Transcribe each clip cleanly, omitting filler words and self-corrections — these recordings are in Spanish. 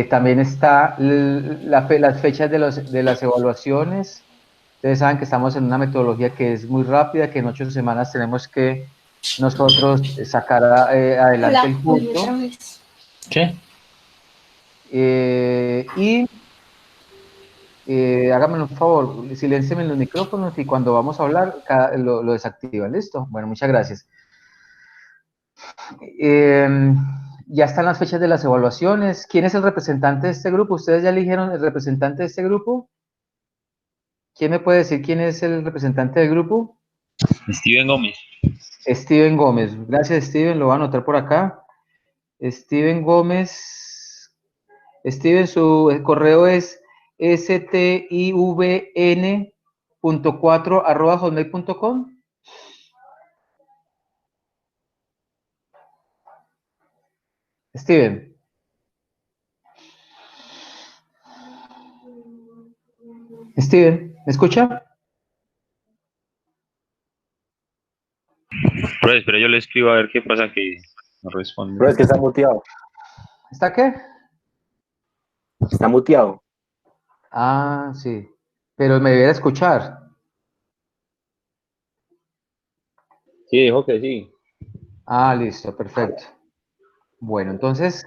También está las fechas de las evaluaciones. Ustedes saben que estamos en una metodología que es muy rápida, que en 8 semanas tenemos que nosotros sacar adelante el curso. ¿Qué? Y háganme un favor, siléncienme los micrófonos y cuando vamos a hablar lo desactivan. ¿Listo? Bueno, muchas gracias. Ya están las fechas de las evaluaciones. ¿Quién es el representante de este grupo? ¿Ustedes ya eligieron el representante de este grupo? ¿Quién me puede decir quién es el representante del grupo? Steven Gómez. Steven Gómez. Gracias, Steven. Lo voy a anotar por acá. Steven Gómez. Steven, su correo es stivn.4@hotmail.com. Steven. Steven, ¿me escucha? Pues, pero yo le escribo a ver qué pasa que no responde. Pero es que está muteado. ¿Está qué? Está muteado. Ah, sí. Pero me debería escuchar. Sí, dijo que sí. Ah, listo, perfecto. Bueno, entonces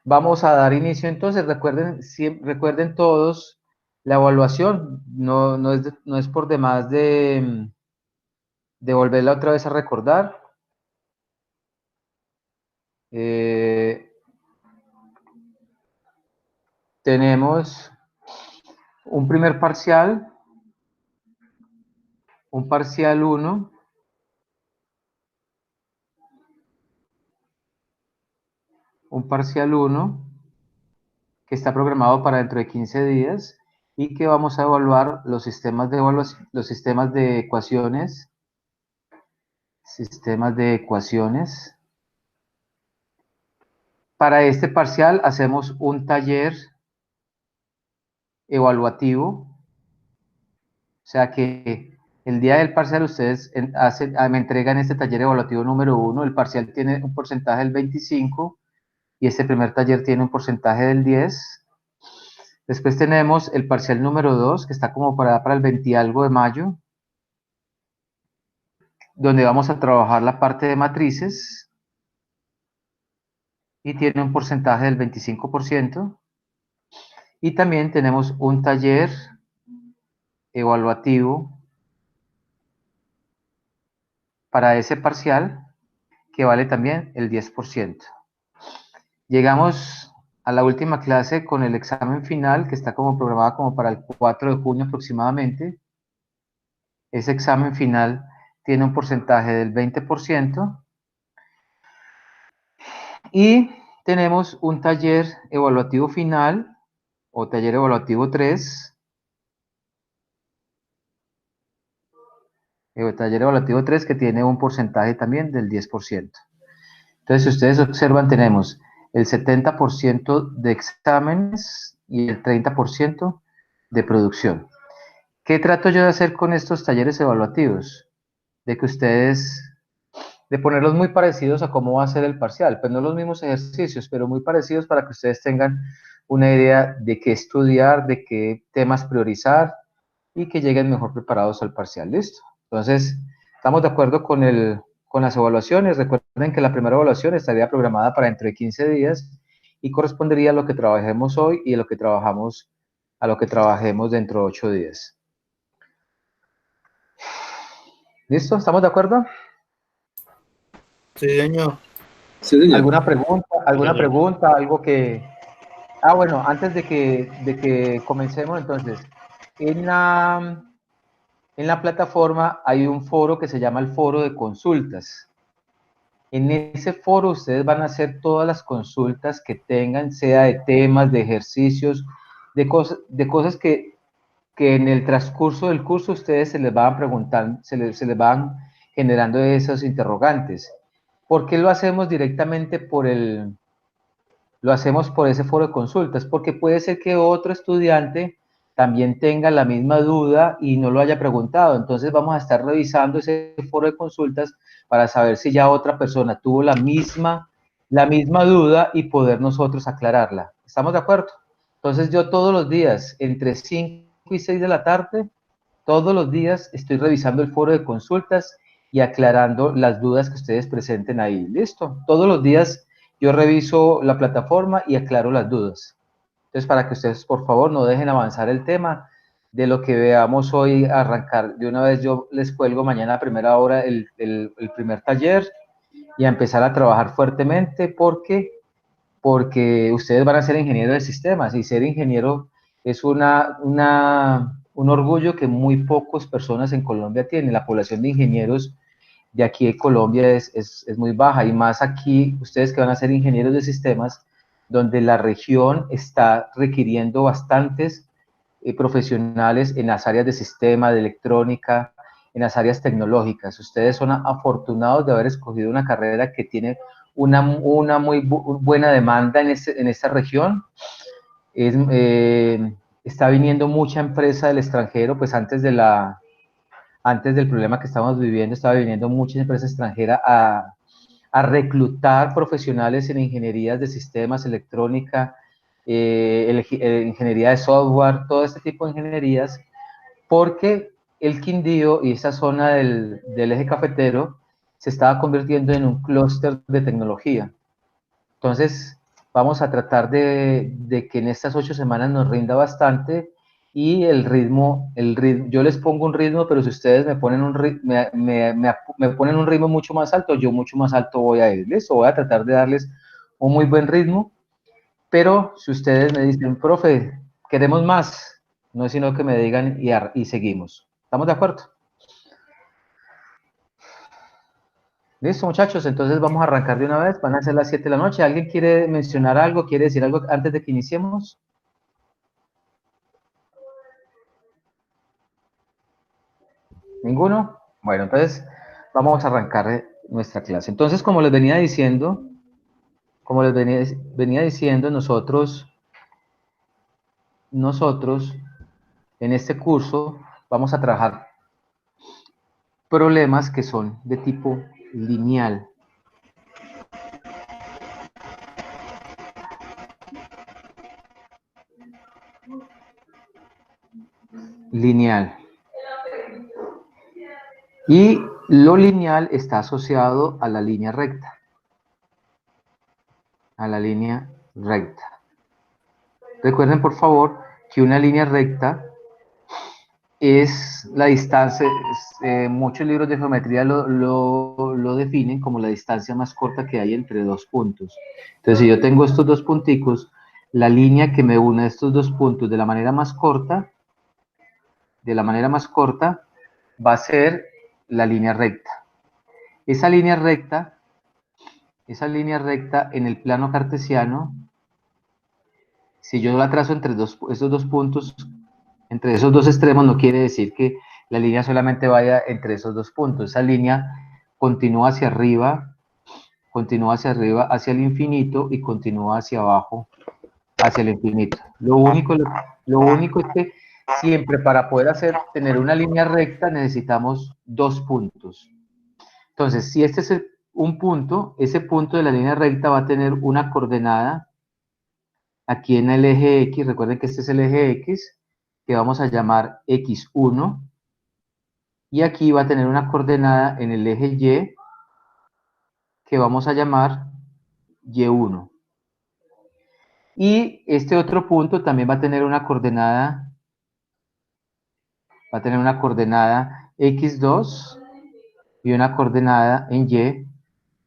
vamos a dar inicio. Entonces, recuerden todos la evaluación. No es por demás de volverla otra vez a recordar. Tenemos un primer parcial, un parcial 1, un parcial 1 que está programado para dentro de 15 días y que vamos a evaluar los sistemas de evaluación, los sistemas de ecuaciones. Para este parcial hacemos un taller evaluativo, o sea que el día del parcial ustedes me entregan este taller evaluativo número 1, el parcial tiene un porcentaje del 25 y este primer taller tiene un porcentaje del 10. Después tenemos el parcial número 2 que está como para el 20 y algo de mayo, donde vamos a trabajar la parte de matrices y tiene un porcentaje del 25%. Y también tenemos un taller evaluativo para ese parcial que vale también el 10%. Llegamos a la última clase con el examen final que está como programado como para el 4 de junio aproximadamente. Ese examen final tiene un porcentaje del 20% y tenemos un taller evaluativo final o taller evaluativo 3. El taller evaluativo 3 que tiene un porcentaje también del 10%. Entonces, si ustedes observan, tenemos el 70% de exámenes y el 30% de producción. ¿Qué trato yo de hacer con estos talleres evaluativos? De que ustedes, de ponerlos muy parecidos a cómo va a ser el parcial, pues no los mismos ejercicios, pero muy parecidos para que ustedes tengan una idea de qué estudiar, de qué temas priorizar y que lleguen mejor preparados al parcial. ¿Listo? Entonces, estamos de acuerdo con las evaluaciones. Recuerden que la primera evaluación estaría programada para dentro de 15 días y correspondería a lo que trabajemos hoy y a lo que trabajemos dentro de 8 días. ¿Listo? ¿Estamos de acuerdo? Sí, señor. Sí, señor. ¿Alguna pregunta? ¿Alguna pregunta? Algo que... Ah, bueno, antes de que comencemos, entonces, en la plataforma hay un foro que se llama el foro de consultas. En ese foro ustedes van a hacer todas las consultas que tengan, sea de temas, de ejercicios, de cosas que en el transcurso del curso ustedes se les van preguntando, se les van generando esos interrogantes. ¿Por qué lo hacemos directamente lo hacemos por ese foro de consultas? Porque puede ser que otro estudiante también tenga la misma duda y no lo haya preguntado. Entonces vamos a estar revisando ese foro de consultas para saber si ya otra persona tuvo la misma duda y poder nosotros aclararla. ¿Estamos de acuerdo? Entonces yo todos los días, entre 5 y 6 de la tarde, todos los días estoy revisando el foro de consultas y aclarando las dudas que ustedes presenten ahí. ¿Listo? Todos los días yo reviso la plataforma y aclaro las dudas. Entonces, para que ustedes, por favor, no dejen avanzar el tema de lo que veamos hoy arrancar. De una vez yo les cuelgo mañana a primera hora el primer taller y a empezar a trabajar fuertemente porque ustedes van a ser ingenieros de sistemas y ser ingeniero es un orgullo que muy pocas personas en Colombia tienen. La población de ingenieros de aquí de Colombia es muy baja y más aquí, ustedes que van a ser ingenieros de sistemas, donde la región está requiriendo bastantes profesionales en las áreas de sistema, de electrónica, en las áreas tecnológicas. Ustedes son afortunados de haber escogido una carrera que tiene una muy buena demanda en esta región. Está viniendo mucha empresa del extranjero, pues antes del problema que estamos viviendo, estaba viniendo mucha empresa extranjera a reclutar profesionales en ingenierías de sistemas, electrónica, ingeniería de software, todo este tipo de ingenierías, porque el Quindío y esa zona del eje cafetero se estaba convirtiendo en un clúster de tecnología. Entonces, vamos a tratar de que en estas 8 semanas nos rinda bastante y el ritmo, yo les pongo un ritmo, pero si ustedes me ponen me ponen un ritmo mucho más alto, yo mucho más alto voy a ir. ¿Listo? Voy a tratar de darles un muy buen ritmo, pero si ustedes me dicen, profe, queremos más, no es sino que me digan y seguimos. ¿Estamos de acuerdo? Listo, muchachos, entonces vamos a arrancar de una vez, van a ser las 7 de la noche. ¿Alguien quiere mencionar algo, quiere decir algo antes de que iniciemos? ¿Ninguno? Bueno, entonces vamos a arrancar nuestra clase. Entonces, como les venía diciendo, nosotros en este curso vamos a trabajar problemas que son de tipo lineal. Y lo lineal está asociado a la línea recta. Recuerden, por favor, que una línea recta es la distancia, muchos libros de geometría lo definen como la distancia más corta que hay entre dos puntos. Entonces, si yo tengo estos dos punticos, la línea que me une a estos dos puntos de la manera más corta, va a ser la línea recta. Esa línea recta en el plano cartesiano, si yo la trazo entre esos dos puntos, entre esos dos extremos, no quiere decir que la línea solamente vaya entre esos dos puntos. Esa línea continúa hacia arriba hacia el infinito y continúa hacia abajo hacia el infinito. Lo único es que siempre para poder tener una línea recta necesitamos dos puntos. Entonces, si este es un punto, ese punto de la línea recta va a tener una coordenada aquí en el eje X. Recuerden que este es el eje X, que vamos a llamar X1, y aquí va a tener una coordenada en el eje Y, que vamos a llamar Y1. Y este otro punto también va a tener una coordenada, X2 y una coordenada en Y,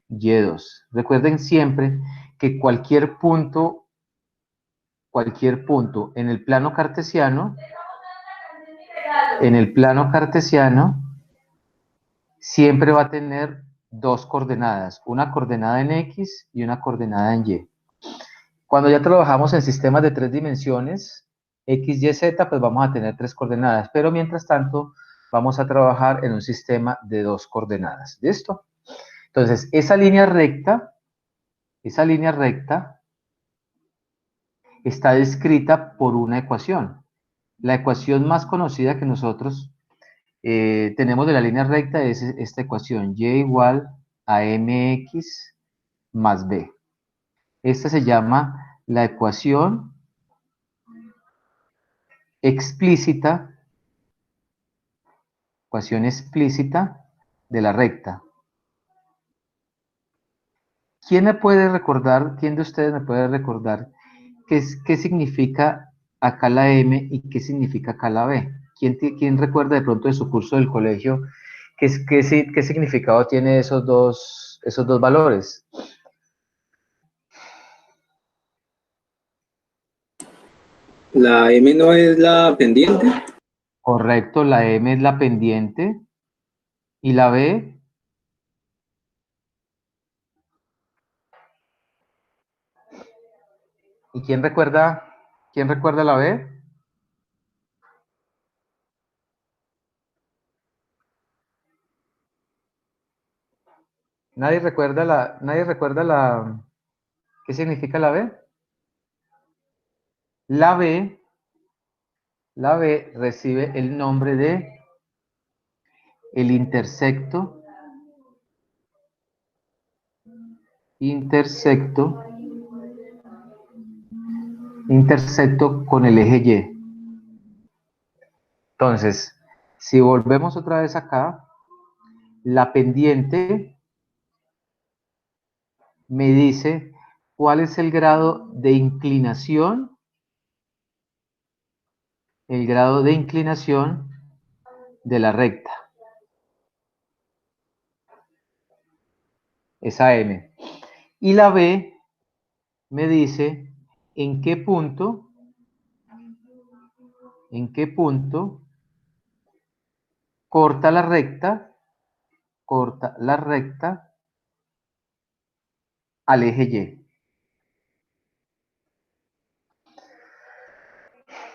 Y2. Recuerden siempre que cualquier punto en el plano cartesiano, siempre va a tener dos coordenadas, una coordenada en X y una coordenada en Y. Cuando ya trabajamos en sistemas de 3 dimensiones, X, Y, Z, pues vamos a tener 3 coordenadas, pero mientras tanto vamos a trabajar en un sistema de 2 coordenadas. ¿Listo? Entonces, esa línea recta está descrita por una ecuación. La ecuación más conocida que nosotros tenemos de la línea recta es esta ecuación, y igual a mx más b. Esta se llama la ecuación explícita de la recta. ¿Quién me puede recordar, quién de ustedes me puede recordar qué significa acá la M y qué significa acá la B? ¿Quién recuerda de pronto de su curso del colegio qué significado tiene esos dos valores? La M no es la pendiente. Correcto, la M es la pendiente. ¿Y la B? ¿Y quién recuerda la B? ¿Nadie recuerda qué significa la B? La B recibe el nombre de el intersecto con el eje Y. Entonces, si volvemos otra vez acá, la pendiente me dice cuál es el grado de inclinación, de la recta. Esa M. Y la B me dice en qué punto corta la recta al eje Y.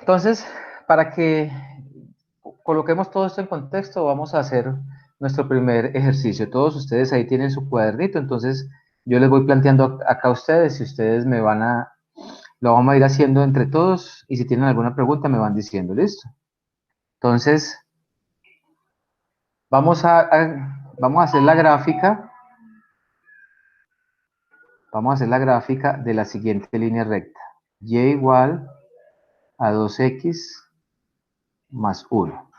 Entonces, para que coloquemos todo esto en contexto, vamos a hacer nuestro primer ejercicio. Todos ustedes ahí tienen su cuadernito, entonces yo les voy planteando acá a ustedes y ustedes lo vamos a ir haciendo entre todos y si tienen alguna pregunta me van diciendo, ¿listo? Entonces, vamos a hacer la gráfica. Vamos a hacer la gráfica de la siguiente línea recta. Y igual a 2x más 1.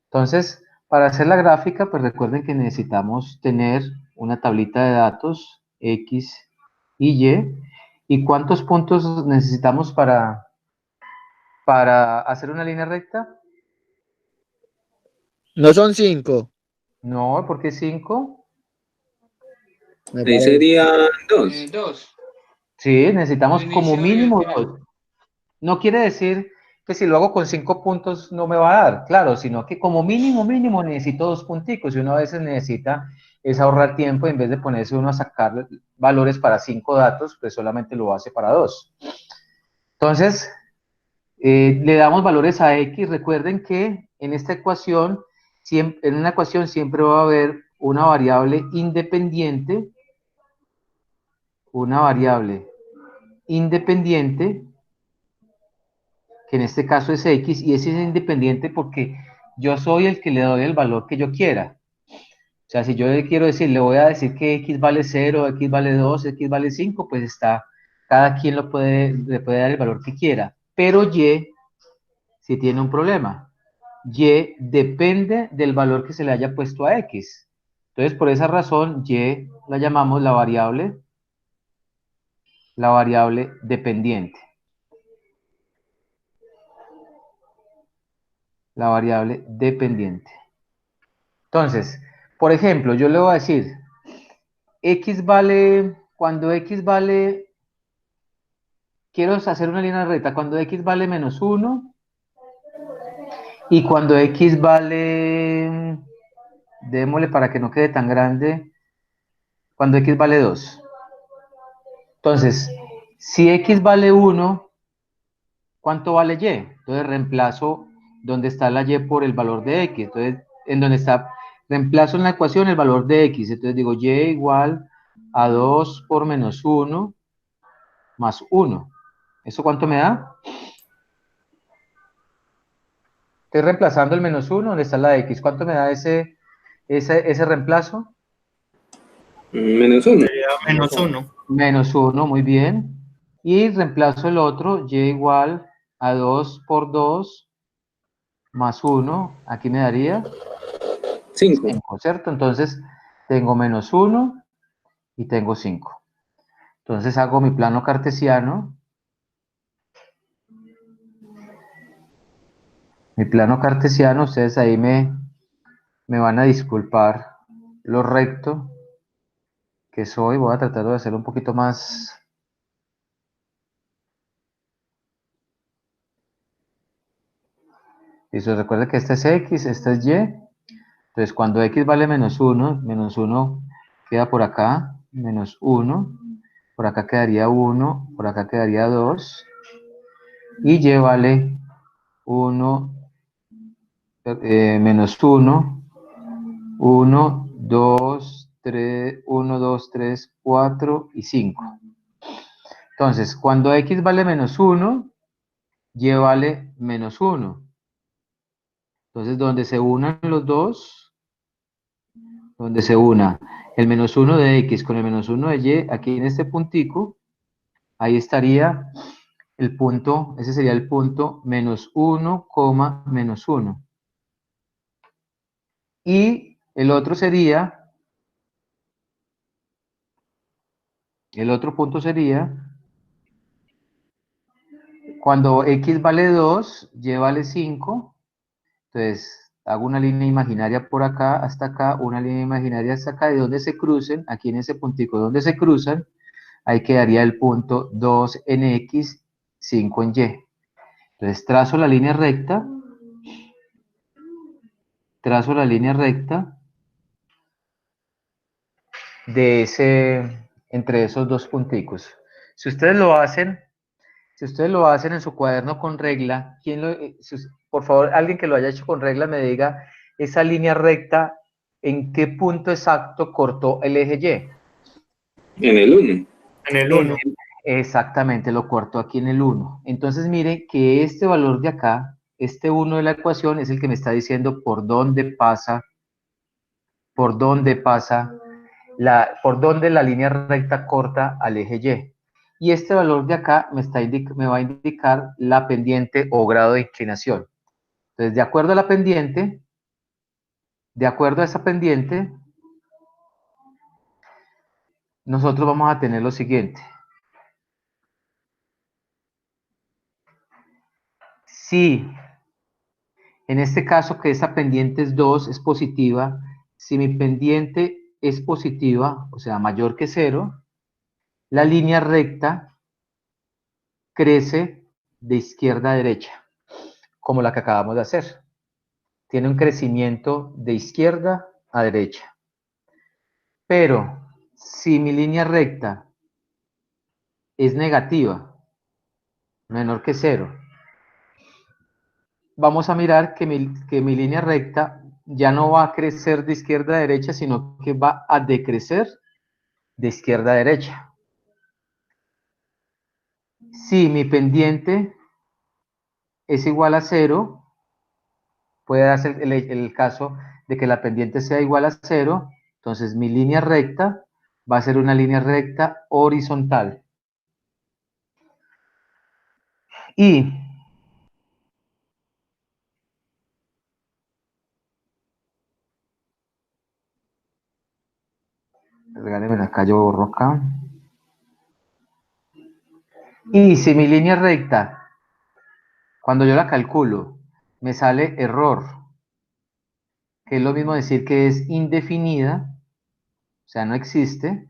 Entonces, para hacer la gráfica, pues recuerden que necesitamos tener una tablita de datos X y Y. ¿Y cuántos puntos necesitamos para hacer una línea recta? No son 5. No, ¿por qué 5? Ahí serían 2. 2. Sí, necesitamos como Inicio y mínimo al final. 2. No quiere decir que si lo hago con 5 puntos no me va a dar, claro, sino que como mínimo necesito 2 punticos y uno a veces necesita es ahorrar tiempo en vez de ponerse uno a sacar valores para 5 datos, pues solamente lo hace para 2. Entonces, le damos valores a X. Recuerden que en esta ecuación, en una ecuación siempre va a haber una variable independiente, que en este caso es X, y ese es independiente porque yo soy el que le doy el valor que yo quiera. O sea, si yo le quiero decir, le voy a decir que X vale 0, X vale 2, X vale 5, pues cada quien le puede dar el valor que quiera. Pero Y sí tiene un problema. Y depende del valor que se le haya puesto a X. Entonces, por esa razón, Y la llamamos la variable dependiente. La variable dependiente. Entonces, por ejemplo, yo le voy a decir, cuando X vale, quiero hacer una línea recta, cuando X vale menos 1 y cuando X vale, démosle para que no quede tan grande, cuando X vale 2. Entonces, si X vale 1, ¿cuánto vale Y? Entonces reemplazo donde está la Y por el valor de X. Entonces, reemplazo en la ecuación el valor de X. Entonces digo Y igual a 2 por menos 1 más 1. ¿Eso cuánto me da? Estoy reemplazando el menos 1 donde está la X. ¿Cuánto me da ese reemplazo? Menos 1. Menos 1. Menos 1, muy bien. Y reemplazo el otro, y igual a 2 por 2 más 1, aquí me daría 5. 5, ¿cierto? Entonces tengo menos 1 y tengo 5. Entonces hago mi plano cartesiano. Mi plano cartesiano, ustedes ahí me van a disculpar lo recto que soy. Voy a tratar de hacerlo un poquito más. Listo, recuerden que este es X, este es Y. Entonces cuando X vale menos 1 queda por acá, menos 1. Por acá quedaría 1, por acá quedaría 2. Y Y vale 1, menos 1, 1, 2, 3, 1, 2, 3, 4 y 5. Entonces, cuando X vale menos 1, Y vale menos 1. Entonces, donde se unan los dos, donde se una el menos 1 de X con el menos 1 de Y, aquí en este puntico, ahí estaría el punto, ese sería el punto menos 1, menos 1. Y el otro sería, el otro punto sería, cuando X vale 2, Y vale 5, entonces hago una línea imaginaria por acá hasta acá, una línea imaginaria hasta acá, de donde se crucen, aquí en ese puntico donde se cruzan, ahí quedaría el punto 2 en X, 5 en Y. Entonces trazo la línea recta, entre esos dos punticos. Si ustedes lo hacen en su cuaderno con regla, por favor, alguien que lo haya hecho con regla me diga esa línea recta, ¿en qué punto exacto cortó el eje Y? En el 1. En el 1. Exactamente, lo cortó aquí en el 1. Entonces mire que este valor de acá, este 1 de la ecuación, es el que me está diciendo por dónde pasa por dónde la línea recta corta al eje Y. Y este valor de acá me va a indicar la pendiente o grado de inclinación. Entonces, de acuerdo a esa pendiente, nosotros vamos a tener lo siguiente. Si en este caso que esa pendiente es 2, es positiva, si mi pendiente es positiva, o sea, mayor que 0, la línea recta crece de izquierda a derecha, como la que acabamos de hacer. Tiene un crecimiento de izquierda a derecha. Pero si mi línea recta es negativa, menor que 0, vamos a mirar que mi línea recta ya no va a crecer de izquierda a derecha, sino que va a decrecer de izquierda a derecha. Si mi pendiente es igual a 0, puede darse el caso de que la pendiente sea igual a 0, entonces mi línea recta va a ser una línea recta horizontal. Y regálenme acá, yo borro acá. Y si mi línea recta, cuando yo la calculo, me sale error, que es lo mismo decir que es indefinida, o sea, no existe,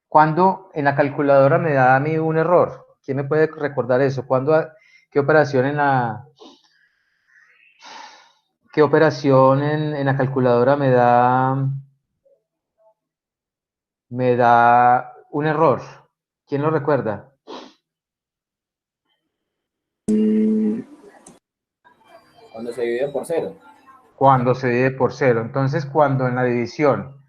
cuando en la calculadora me da a mí un error. ¿Quién me puede recordar eso? ¿Qué operación en la calculadora me da un error? ¿Quién lo recuerda? Cuando se divide por 0. Cuando se divide por 0. Entonces, cuando en la división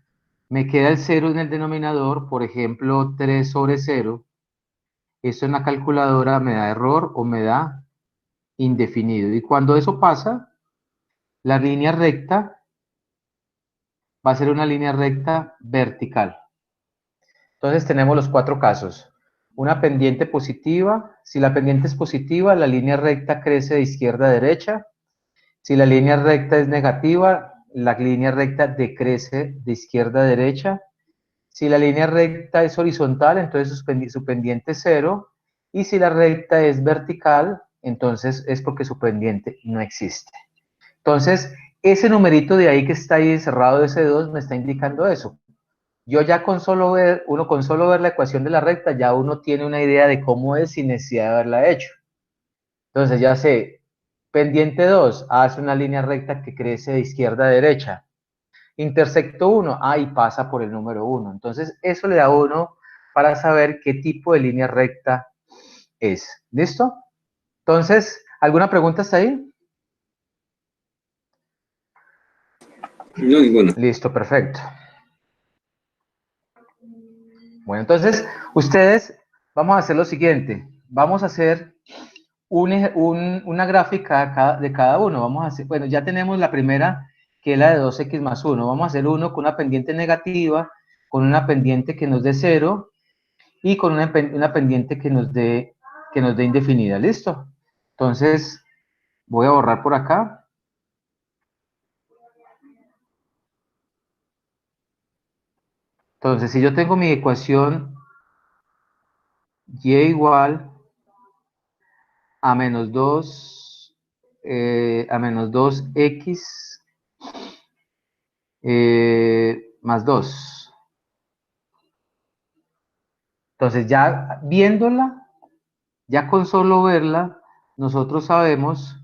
me queda el 0 en el denominador, por ejemplo, 3 sobre 0, eso en la calculadora me da error o me da indefinido. Y cuando eso pasa, la línea recta va a ser una línea recta vertical. Entonces tenemos los 4 casos. una pendiente positiva. Si la pendiente es positiva, la línea recta crece de izquierda a derecha. Si la línea recta es negativa, la línea recta decrece de izquierda a derecha. Si la línea recta es horizontal, entonces su pendiente es 0. Y si la recta es vertical, entonces es porque su pendiente no existe. Entonces, ese numerito de ahí que está ahí cerrado de ese 2 me está indicando eso. Yo ya con solo ver la ecuación de la recta, ya uno tiene una idea de cómo es sin necesidad de haberla hecho. Entonces ya sé, pendiente 2, hace una línea recta que crece de izquierda a derecha. Intersecto 1, y pasa por el número 1. Entonces eso le da a uno para saber qué tipo de línea recta es. ¿Listo? Entonces, ¿alguna pregunta hasta ahí? No, ninguna. Listo, perfecto. Bueno, entonces, ustedes, vamos a hacer lo siguiente. Vamos a hacer una gráfica de cada uno. Vamos a hacer, bueno, ya tenemos la primera, que es la de 2x más 1. Vamos a hacer uno con una pendiente negativa, con una pendiente que nos dé 0 y con una pendiente que nos dé indefinida. ¿Listo? Entonces, voy a borrar por acá. Entonces, si yo tengo mi ecuación y igual a menos 2, a menos 2x más 2. Entonces, ya viéndola, ya con solo verla, nosotros sabemos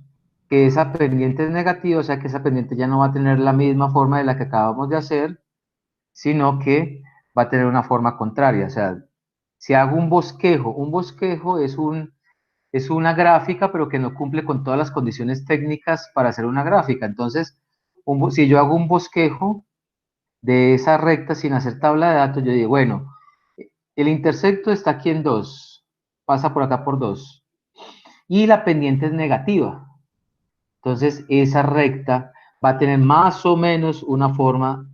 que esa pendiente es negativa, o sea que esa pendiente ya no va a tener la misma forma de la que acabamos de hacer, sino que va a tener una forma contraria. O sea, si hago un bosquejo es una gráfica, pero que no cumple con todas las condiciones técnicas para hacer una gráfica. Entonces, si yo hago un bosquejo de esa recta sin hacer tabla de datos, yo digo, bueno, el intersecto está aquí en 2, pasa por acá por 2, y la pendiente es negativa. Entonces, esa recta va a tener más o menos una forma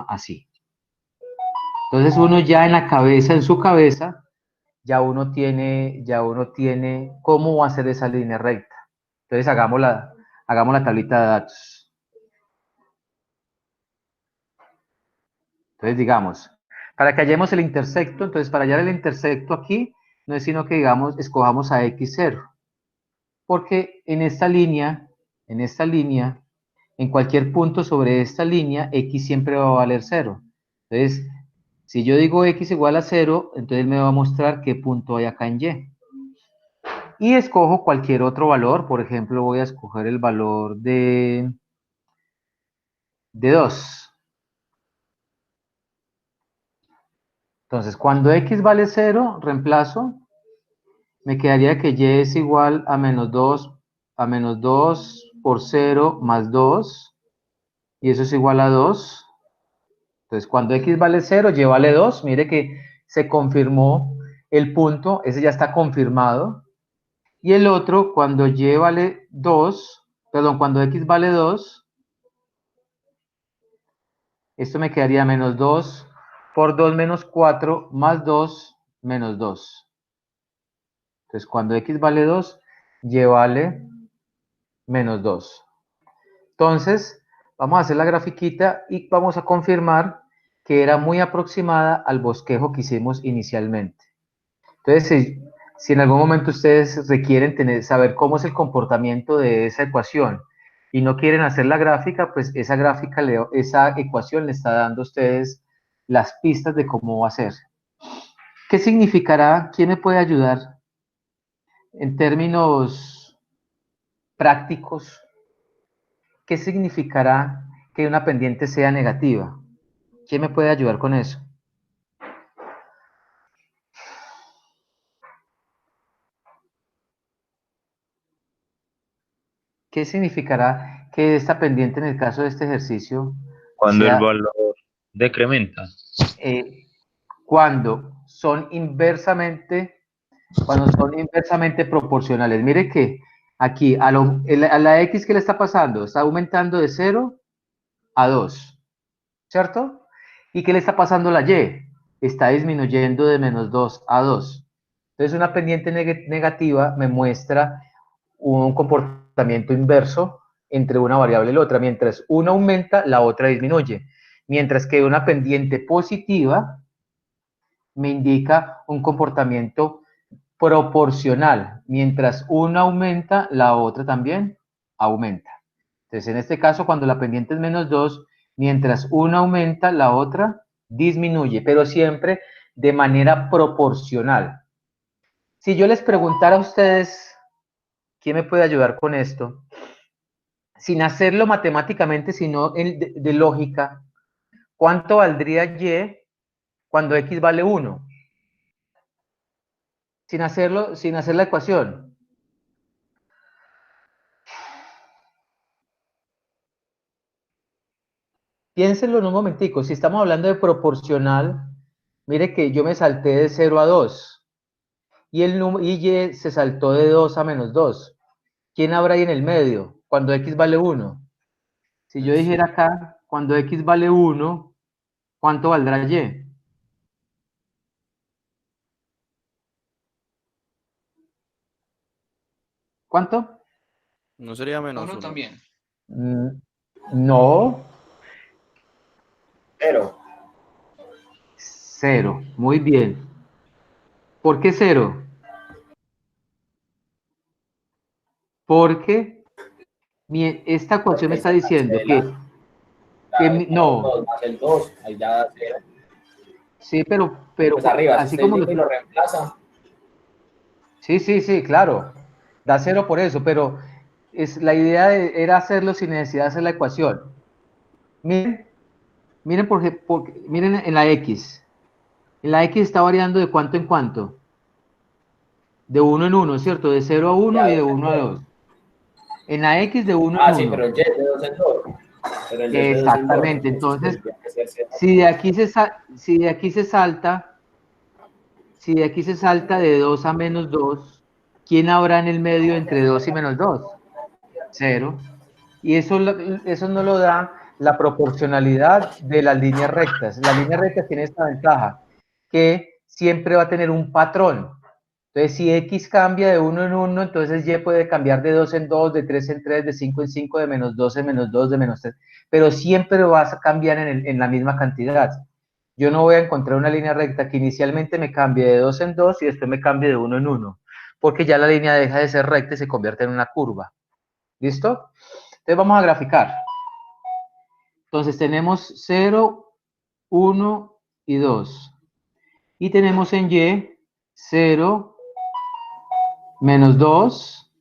así. Entonces, uno ya en la cabeza, en su cabeza, ya uno tiene cómo va a ser esa línea recta. Entonces, hagamos la tablita de datos. Entonces, digamos, para que hallemos el intersecto, entonces para hallar el intersecto aquí, no es sino que, digamos, escojamos a x0. Porque en esta línea, en cualquier punto sobre esta línea, x siempre va a valer 0. Entonces, si yo digo x igual a 0, entonces me va a mostrar qué punto hay acá en y. Y escojo cualquier otro valor, por ejemplo, voy a escoger el valor de 2. Entonces, cuando x vale 0, reemplazo, me quedaría que y es igual a menos 2 por 0 más 2, y eso es igual a 2. Entonces, cuando x vale 0, y vale 2, mire que se confirmó el punto, ese ya está confirmado. Y el otro, cuando y vale 2, perdón, cuando x vale 2, esto me quedaría menos 2 por 2 menos 4 más 2 menos 2. Entonces, cuando x vale 2, y vale menos 2. Entonces, vamos a hacer la grafiquita y vamos a confirmar que era muy aproximada al bosquejo que hicimos inicialmente. Entonces, si en algún momento ustedes requieren saber cómo es el comportamiento de esa ecuación y no quieren hacer la gráfica, pues esa ecuación le está dando a ustedes las pistas de cómo va a ser. ¿Qué significará? ¿Quién me puede ayudar en términos prácticos? ¿Qué significará que una pendiente sea negativa? ¿Quién me puede ayudar con eso? ¿Qué significará que esta pendiente en el caso de este ejercicio Cuando el sea valor decrementa. cuando son inversamente proporcionales? Mire que aquí a la X, ¿qué le está pasando? Está aumentando de 0 a 2, ¿cierto? ¿Y qué le está pasando a la Y? está disminuyendo de menos 2 a 2. Entonces una pendiente negativa me muestra un comportamiento inverso entre una variable y la otra. Mientras una aumenta, la otra disminuye. Mientras que una pendiente positiva me indica un comportamiento proporcional. Mientras una aumenta, la otra también aumenta. Entonces, en este caso, cuando la pendiente es menos 2, mientras una aumenta, la otra disminuye, pero siempre de manera proporcional. Si yo les preguntara a ustedes, ¿quién me puede ayudar con esto? Sin hacerlo matemáticamente, sino de lógica, ¿cuánto valdría Y cuando X vale 1? Sin hacer la ecuación. Piénsenlo en un momentico. Si estamos hablando de proporcional, mire que yo me salté de 0 a 2 y Y se saltó de 2 a menos 2. ¿Quién habrá ahí en el medio? Cuando X vale 1. Si yo dijera acá, cuando X vale 1, ¿cuánto valdrá Y? ¿Cuánto? No sería menos 1 1. también. No, 0. 0. Muy bien. ¿Por qué 0? Porque esta ecuación me Porque está se diciendo cancela. no, 2 más el 2, ahí ya da 0. sí, pero Pues arriba, si así usted como llega y lo reemplaza, sí, claro, da 0 por eso, pero la idea era hacerlo sin necesidad de hacer la ecuación. Miren, miren en la X. En la X está variando de cuánto en cuánto. De 1 en 1, ¿cierto? De 0 a 1 ya y de 2 en 1 a 2. 2. En la X de 1 en Ah, sí, pero 1. el Y es de 2 en 2. Pero el Y es de 2 en 2. Exactamente. Entonces Entonces, tendría que ser 0. si de aquí se salta de 2 a menos 2, ¿quién habrá en el medio entre 2 y menos 2? 0. Y eso no lo da la proporcionalidad de las líneas rectas. La línea recta tiene esta ventaja, que siempre va a tener un patrón. Entonces, si X cambia de 1 en 1, entonces Y puede cambiar de 2 en 2, de 3 en 3, de 5 en 5, de menos 2 en menos 2, de menos 3. Pero siempre vas a cambiar en la misma cantidad. Yo no voy a encontrar una línea recta que inicialmente me cambie de 2 en 2 y después me cambie de 1 en 1, porque ya la línea deja de ser recta y se convierte en una curva. ¿Listo? Entonces vamos a graficar. Entonces tenemos 0, 1 y 2. Y tenemos en Y 0, menos 2,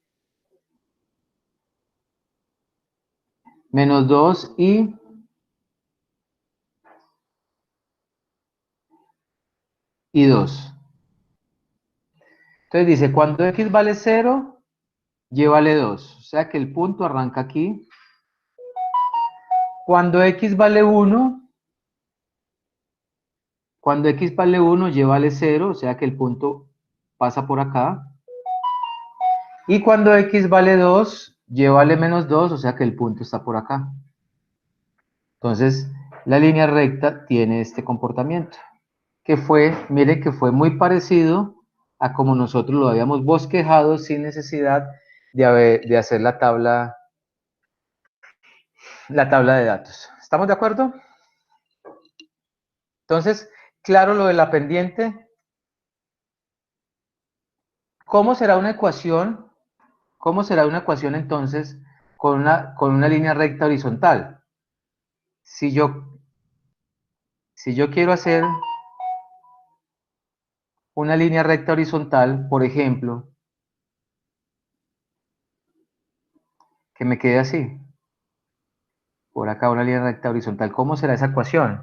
menos 2 y 2. Entonces dice, cuando X vale 0, Y vale 2. O sea que el punto arranca aquí. Cuando X vale 1, Y vale 0, o sea que el punto pasa por acá. Y cuando X vale 2, Y vale menos 2, o sea que el punto está por acá. Entonces, la línea recta tiene este comportamiento, que mire que fue muy parecido a como nosotros lo habíamos bosquejado sin necesidad de hacer la tabla de datos. ¿Estamos de acuerdo? Entonces, claro lo de la pendiente. ¿Cómo será una ecuación? ¿Cómo será una ecuación entonces con una línea recta horizontal? Si yo quiero hacer una línea recta horizontal, por ejemplo, que me quede así. Por acá una línea recta horizontal. ¿Cómo será esa ecuación?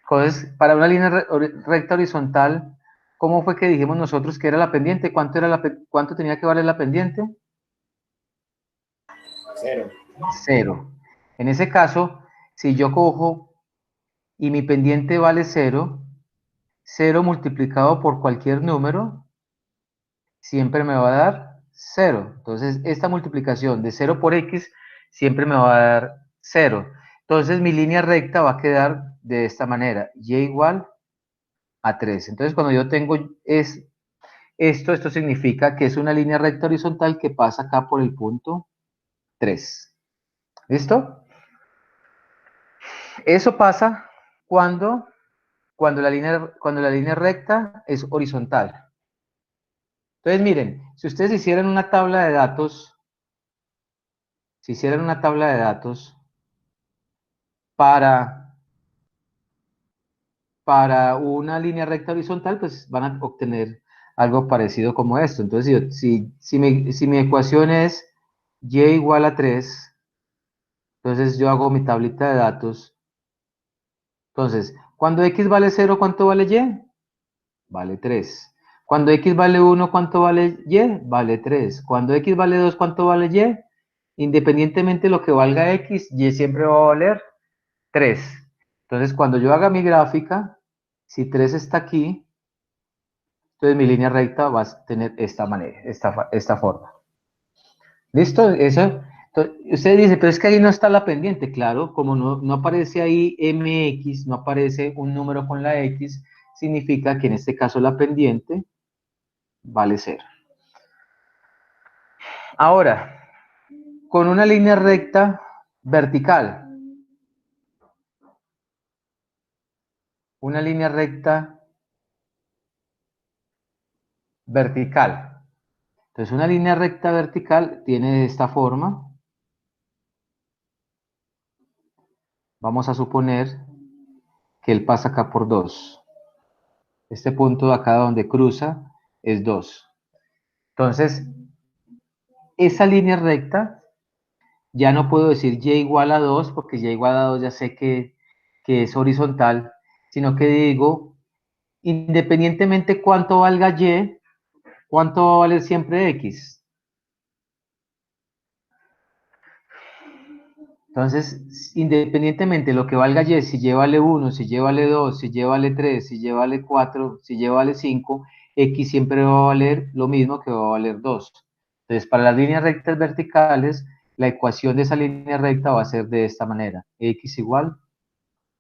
Entonces, para una línea recta horizontal, ¿cómo fue que dijimos nosotros que era la pendiente? ¿Cuánto tenía que valer la pendiente? 0. 0. En ese caso, si yo cojo y mi pendiente vale 0, 0 multiplicado por cualquier número, siempre me va a dar 0. Entonces, esta multiplicación de 0 por X siempre me va a dar 0. Entonces, mi línea recta va a quedar de esta manera. Y igual a 3. Entonces, cuando yo tengo esto significa que es una línea recta horizontal que pasa acá por el punto 3. ¿Listo? Eso pasa cuando la línea recta es horizontal. Entonces, miren, si ustedes hicieran una tabla de datos, para una línea recta horizontal, pues van a obtener algo parecido como esto. Entonces, si mi ecuación es y igual a 3, entonces yo hago mi tablita de datos. Entonces, cuando x vale 0, ¿cuánto vale y? Vale 3. Cuando x vale 1, ¿cuánto vale y? Vale 3. Cuando x vale 2, ¿cuánto vale y? Independientemente de lo que valga x, y siempre va a valer 3. Entonces, cuando yo haga mi gráfica, si 3 está aquí, entonces mi línea recta va a tener esta manera, esta forma. ¿Listo? Eso. Entonces, usted dice, pero es que ahí no está la pendiente. Claro, como no aparece ahí mx, no aparece un número con la x, significa que en este caso la pendiente vale 0. Ahora, con una línea recta vertical. Una línea recta vertical. Entonces, una línea recta vertical tiene esta forma. Vamos a suponer que él pasa acá por 2. Este punto de acá donde cruza es 2. Entonces, esa línea recta, ya no puedo decir y igual a 2, porque y igual a 2 ya sé que es horizontal, sino que digo, independientemente cuánto valga y, ¿cuánto va a valer siempre x? Entonces, independientemente de lo que valga y, si y vale 1, si y vale 2, si y vale 3, si y vale 4, si y vale 5, x siempre va a valer lo mismo que va a valer 2. Entonces, para las líneas rectas verticales, la ecuación de esa línea recta va a ser de esta manera, x igual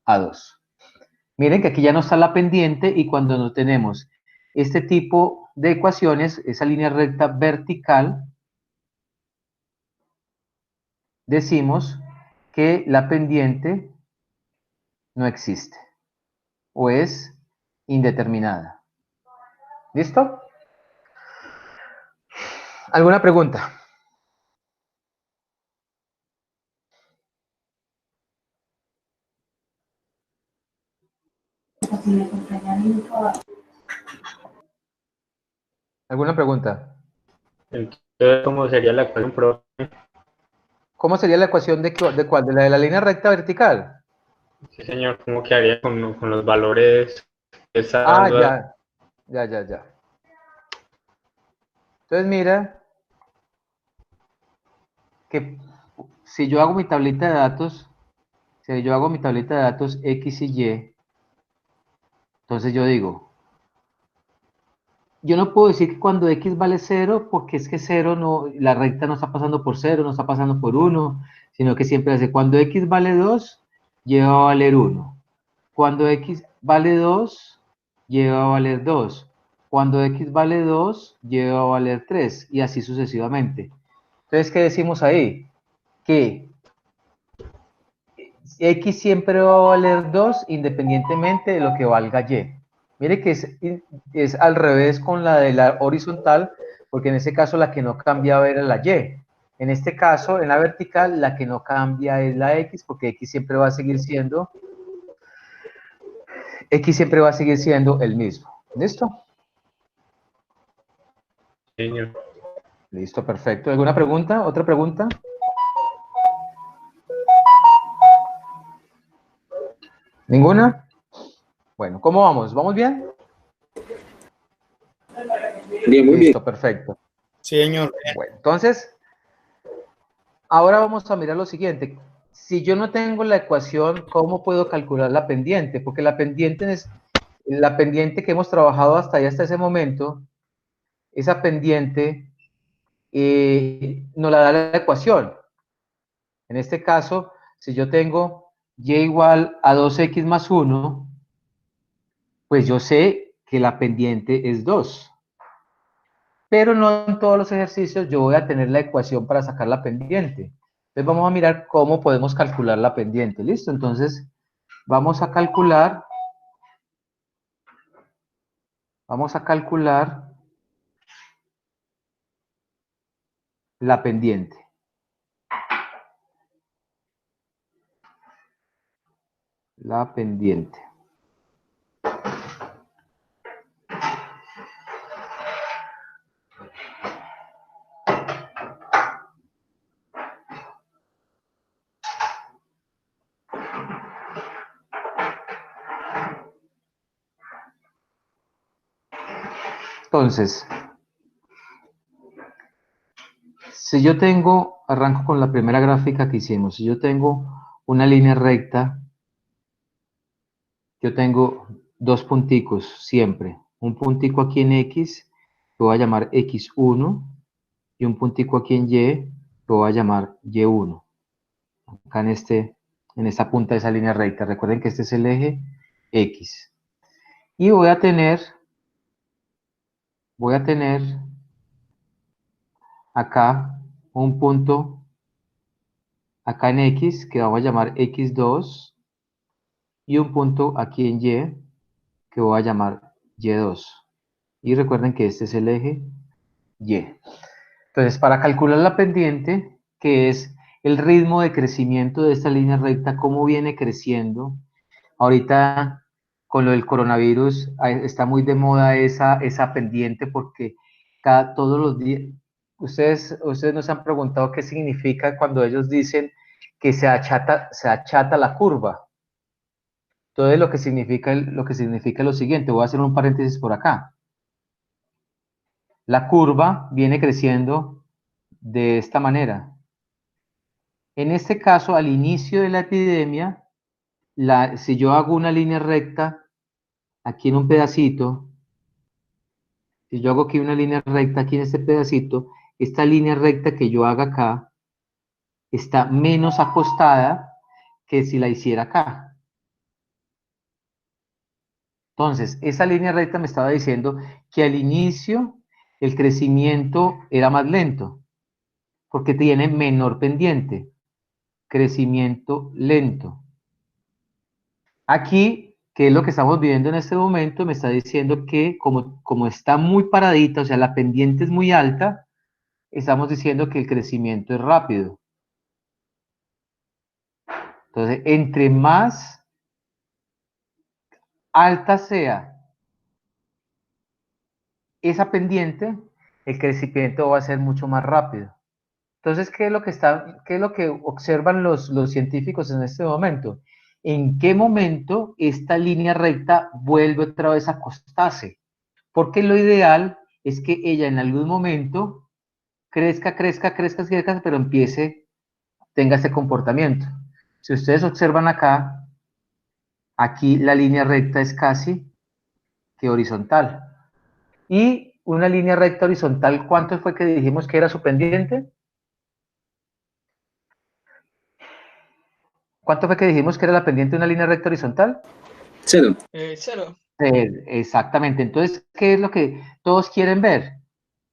a 2. Miren que aquí ya no está la pendiente y cuando no tenemos este tipo de ecuaciones, esa línea recta vertical, decimos que la pendiente no existe o es indeterminada. ¿Listo? ¿Alguna pregunta? ¿Alguna pregunta? Entonces, ¿cómo sería la ecuación, profe? ¿Cómo sería la ecuación de cuál? ¿De la línea recta vertical? Sí, señor, ¿cómo quedaría con los valores que está Ah, dando? ya. Entonces mira que si yo hago mi tablita de datos, X y Y, entonces yo digo, yo no puedo decir que cuando X vale 0, porque es que 0 no, la recta no está pasando por 0, no está pasando por 1, sino que siempre hace, cuando X vale 2, lleva a valer 1. Cuando X vale 2, lleva a valer 2. Cuando X vale 2, lleva a valer 3, y así sucesivamente. Entonces, ¿qué decimos ahí? Que X siempre va a valer 2 independientemente de lo que valga Y. Mire que es al revés con la de la horizontal, porque en ese caso la que no cambiaba era la Y. En este caso, en la vertical, la que no cambia es la X, porque X siempre va a seguir siendo el mismo. ¿Listo? Señor. Listo, perfecto. ¿Alguna pregunta? ¿Otra pregunta? ¿Ninguna? Bueno, ¿cómo vamos? ¿Vamos bien? Bien, muy bien. Listo, perfecto. Sí, señor. Bueno, entonces, ahora vamos a mirar lo siguiente. Si yo no tengo la ecuación, ¿cómo puedo calcular la pendiente? Porque la pendiente que hemos trabajado hasta ese momento, esa pendiente nos la da la ecuación. En este caso, si yo tengo y igual a 2x más 1, pues yo sé que la pendiente es 2. Pero no en todos los ejercicios yo voy a tener la ecuación para sacar la pendiente. Entonces vamos a mirar cómo podemos calcular la pendiente. ¿Listo? Entonces vamos a calcular la pendiente. La pendiente. Entonces, si yo tengo, arranco con la primera gráfica que hicimos, si yo tengo una línea recta, yo tengo dos punticos siempre, un puntico aquí en X, que voy a llamar X1, y un puntico aquí en Y, que voy a llamar Y1, acá en esta punta de esa línea recta. Recuerden que este es el eje X. Y voy a tener acá un punto acá en X, que vamos a llamar X2, y un punto aquí en Y, que voy a llamar Y2. Y recuerden que este es el eje Y. Entonces, para calcular la pendiente, que es el ritmo de crecimiento de esta línea recta, cómo viene creciendo. Ahorita, con lo del coronavirus, está muy de moda esa pendiente porque todos los días, ustedes nos han preguntado qué significa cuando ellos dicen que se achata la curva. Entonces, lo que significa lo siguiente, voy a hacer un paréntesis por acá. La curva viene creciendo de esta manera. En este caso, al inicio de la epidemia, si yo hago una línea recta aquí en un pedacito, si yo hago aquí una línea recta aquí en este pedacito, esta línea recta que yo haga acá está menos acostada que si la hiciera acá. Entonces, esa línea recta me estaba diciendo que al inicio el crecimiento era más lento, porque tiene menor pendiente. Crecimiento lento. Aquí, que es lo que estamos viviendo en este momento, me está diciendo que como está muy paradita, o sea, la pendiente es muy alta, estamos diciendo que el crecimiento es rápido. Entonces, entre más alta sea esa pendiente, el crecimiento va a ser mucho más rápido. Entonces, ¿qué es lo que observan los científicos en este momento? ¿En qué momento esta línea recta vuelve otra vez a acostarse? Porque lo ideal es que ella en algún momento crezca, pero tenga este comportamiento. Si ustedes observan acá, aquí la línea recta es casi que horizontal. Y una línea recta horizontal, ¿cuánto fue que dijimos que era su pendiente? ¿Cuánto fue que dijimos que era la pendiente de una línea recta horizontal? 0. 0. Exactamente. Entonces, ¿qué es lo que todos quieren ver?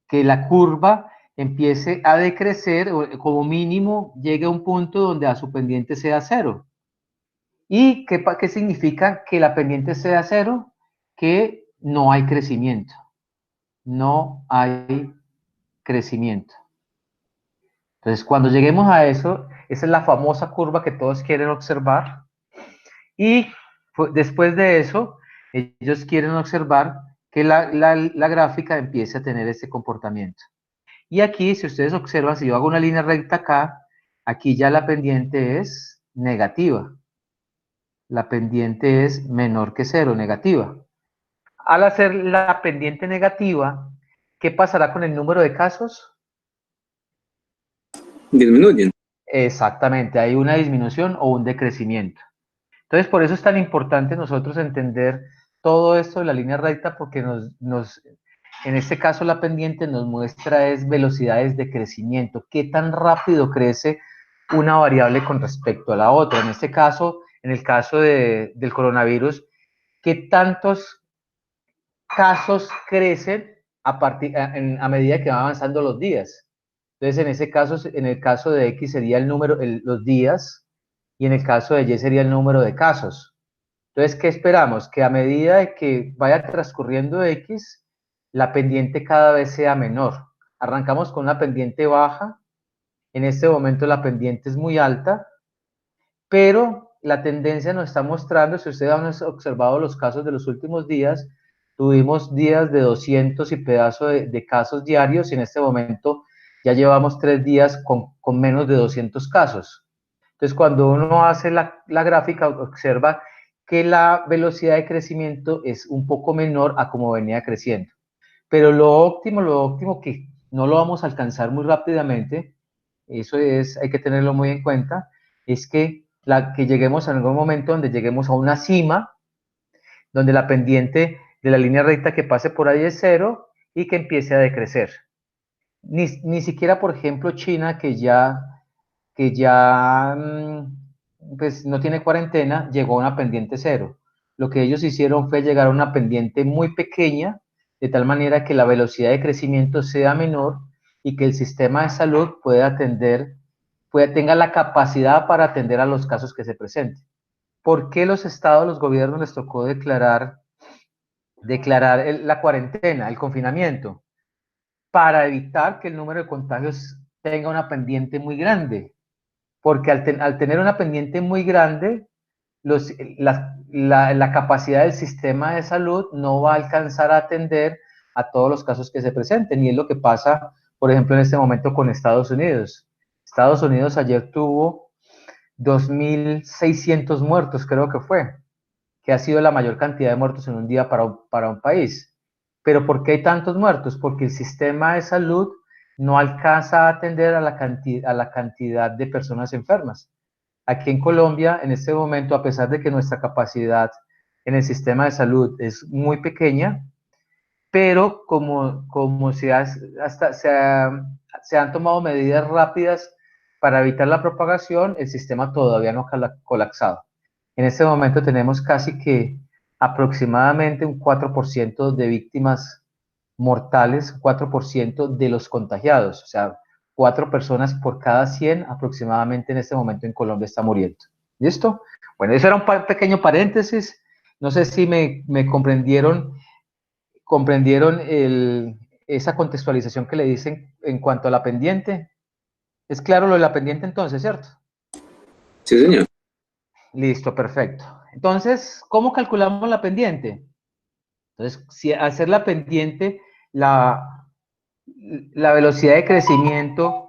Que la curva empiece a decrecer, o como mínimo llegue a un punto donde a su pendiente sea 0. ¿Y qué significa que la pendiente sea 0? Que no hay crecimiento. No hay crecimiento. Entonces, cuando lleguemos a eso, esa es la famosa curva que todos quieren observar. Y después de eso, ellos quieren observar que la gráfica empiece a tener ese comportamiento. Y aquí, si ustedes observan, si yo hago una línea recta acá, aquí ya la pendiente es negativa. La pendiente es menor que 0, negativa. Al hacer la pendiente negativa, ¿qué pasará con el número de casos? Disminuyen. Exactamente, hay una disminución o un decrecimiento. Entonces, por eso es tan importante nosotros entender todo esto de la línea recta, porque en este caso la pendiente nos muestra es velocidades de crecimiento, qué tan rápido crece una variable con respecto a la otra. En este caso, en el caso del coronavirus, qué tantos casos crecen a medida que van avanzando los días. Entonces, en ese caso, en el caso de X sería el número, los días, y en el caso de Y sería el número de casos. Entonces, ¿qué esperamos? Que a medida de que vaya transcurriendo X, la pendiente cada vez sea menor. Arrancamos con una pendiente baja, en este momento la pendiente es muy alta, pero la tendencia nos está mostrando, si ustedes han observado los casos de los últimos días, tuvimos días de 200 y pedazo de casos diarios, y en este momento ya llevamos 3 días con menos de 200 casos. Entonces, cuando uno hace la gráfica, observa que la velocidad de crecimiento es un poco menor a como venía creciendo. Pero lo óptimo que no lo vamos a alcanzar muy rápidamente, eso es, hay que tenerlo muy en cuenta, es que lleguemos a algún momento donde lleguemos a una cima, donde la pendiente de la línea recta que pase por ahí es cero y que empiece a decrecer. Ni siquiera, por ejemplo, China, que ya pues, no tiene cuarentena, llegó a una pendiente cero. Lo que ellos hicieron fue llegar a una pendiente muy pequeña, de tal manera que la velocidad de crecimiento sea menor y que el sistema de salud tenga la capacidad para atender a los casos que se presenten. ¿Por qué los estados, los gobiernos les tocó declarar la cuarentena, el confinamiento? Para evitar que el número de contagios tenga una pendiente muy grande. Porque al tener una pendiente muy grande, la capacidad del sistema de salud no va a alcanzar a atender a todos los casos que se presenten. Y es lo que pasa, por ejemplo, en este momento con Estados Unidos. Estados Unidos ayer tuvo 2.600 muertos, creo que ha sido la mayor cantidad de muertos en un día para un país. Pero ¿por qué hay tantos muertos? Porque el sistema de salud no alcanza a atender a la cantidad de personas enfermas. Aquí en Colombia, en este momento, a pesar de que nuestra capacidad en el sistema de salud es muy pequeña, pero como se han tomado medidas rápidas para evitar la propagación, el sistema todavía no ha colapsado. En este momento tenemos casi que aproximadamente un 4% de víctimas mortales, 4% de los contagiados, o sea, 4 personas por cada 100 aproximadamente en este momento en Colombia está muriendo. ¿Listo? Bueno, eso era un pequeño paréntesis. No sé si me comprendieron esa contextualización que le dicen en cuanto a la pendiente. ¿Es claro lo de la pendiente entonces, cierto? Sí, señor. Listo, perfecto. Entonces, ¿cómo calculamos la pendiente? Entonces, si hacer la pendiente, la velocidad de crecimiento,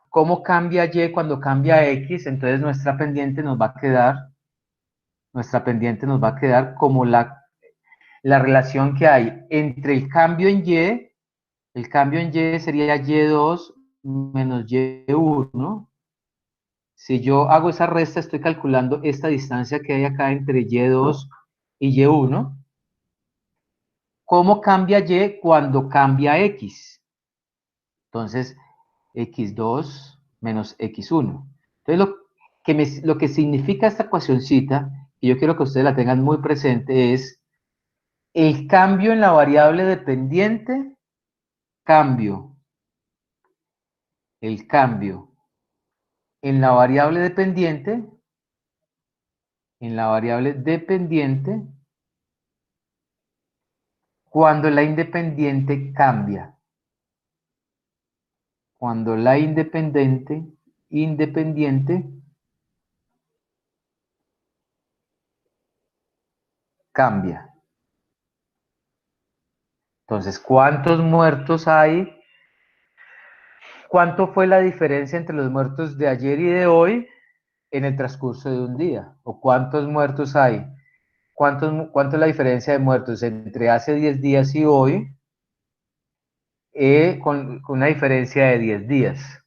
cómo cambia Y cuando cambia X, entonces nuestra pendiente nos va a quedar como la relación que hay entre el cambio en Y sería Y2 menos Y1. Si yo hago esa resta, estoy calculando esta distancia que hay acá entre Y2 y Y1. ¿Cómo cambia Y cuando cambia X? Entonces, X2 menos X1. Entonces, lo que significa esta ecuacioncita, y yo quiero que ustedes la tengan muy presente, es el cambio en la variable dependiente, el cambio en la variable dependiente, cuando la independiente cambia. Cuando la independiente cambia. Entonces, ¿cuántos muertos hay? ¿Cuánto fue la diferencia entre los muertos de ayer y de hoy en el transcurso de un día? ¿O cuántos muertos hay? ¿Cuánto es la diferencia de muertos entre hace 10 días y hoy? Con una diferencia de 10 días.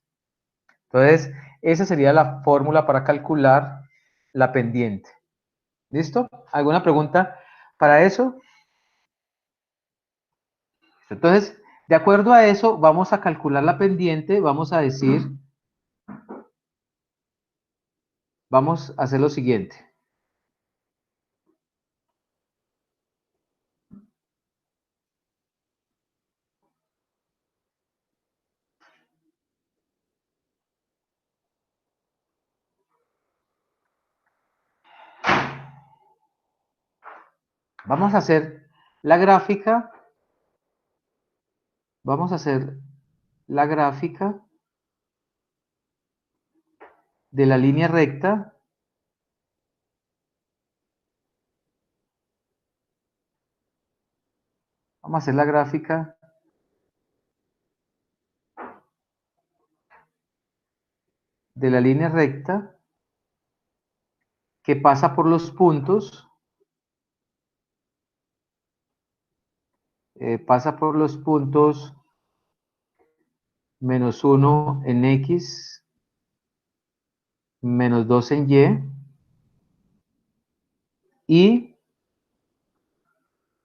Entonces, esa sería la fórmula para calcular la pendiente. ¿Listo? ¿Alguna pregunta para eso? Entonces, de acuerdo a eso, vamos a calcular la pendiente, vamos a hacer lo siguiente. Vamos a hacer la gráfica. Vamos a hacer la gráfica de la línea recta vamos a hacer la gráfica de la línea recta que pasa por los puntos, menos 1 en X, menos 2 en Y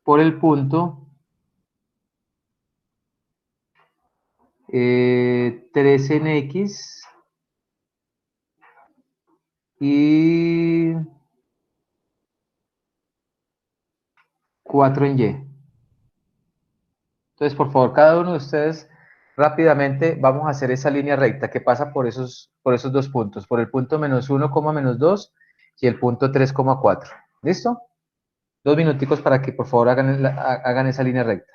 por el punto 3 en X y 4 en Y. Entonces, por favor, cada uno de ustedes rápidamente vamos a hacer esa línea recta que pasa por esos dos puntos, por el punto menos 1, menos 2 y el punto 3,4. ¿Listo? 2 minuticos para que por favor hagan esa línea recta.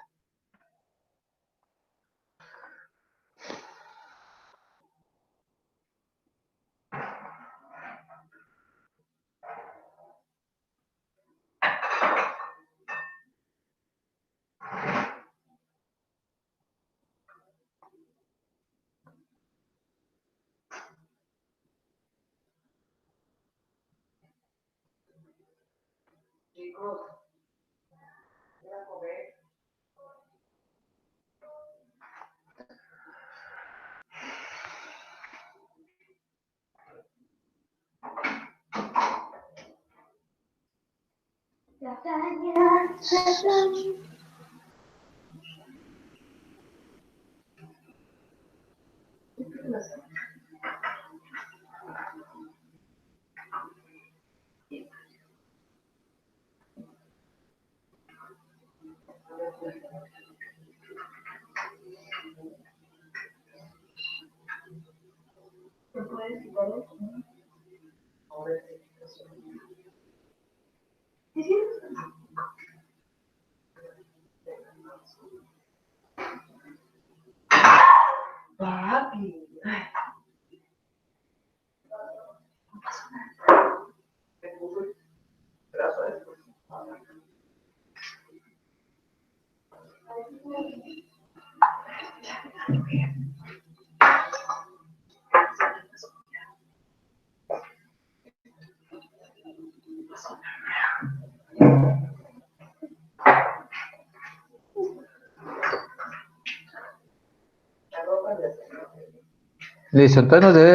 Listo, entonces nos debe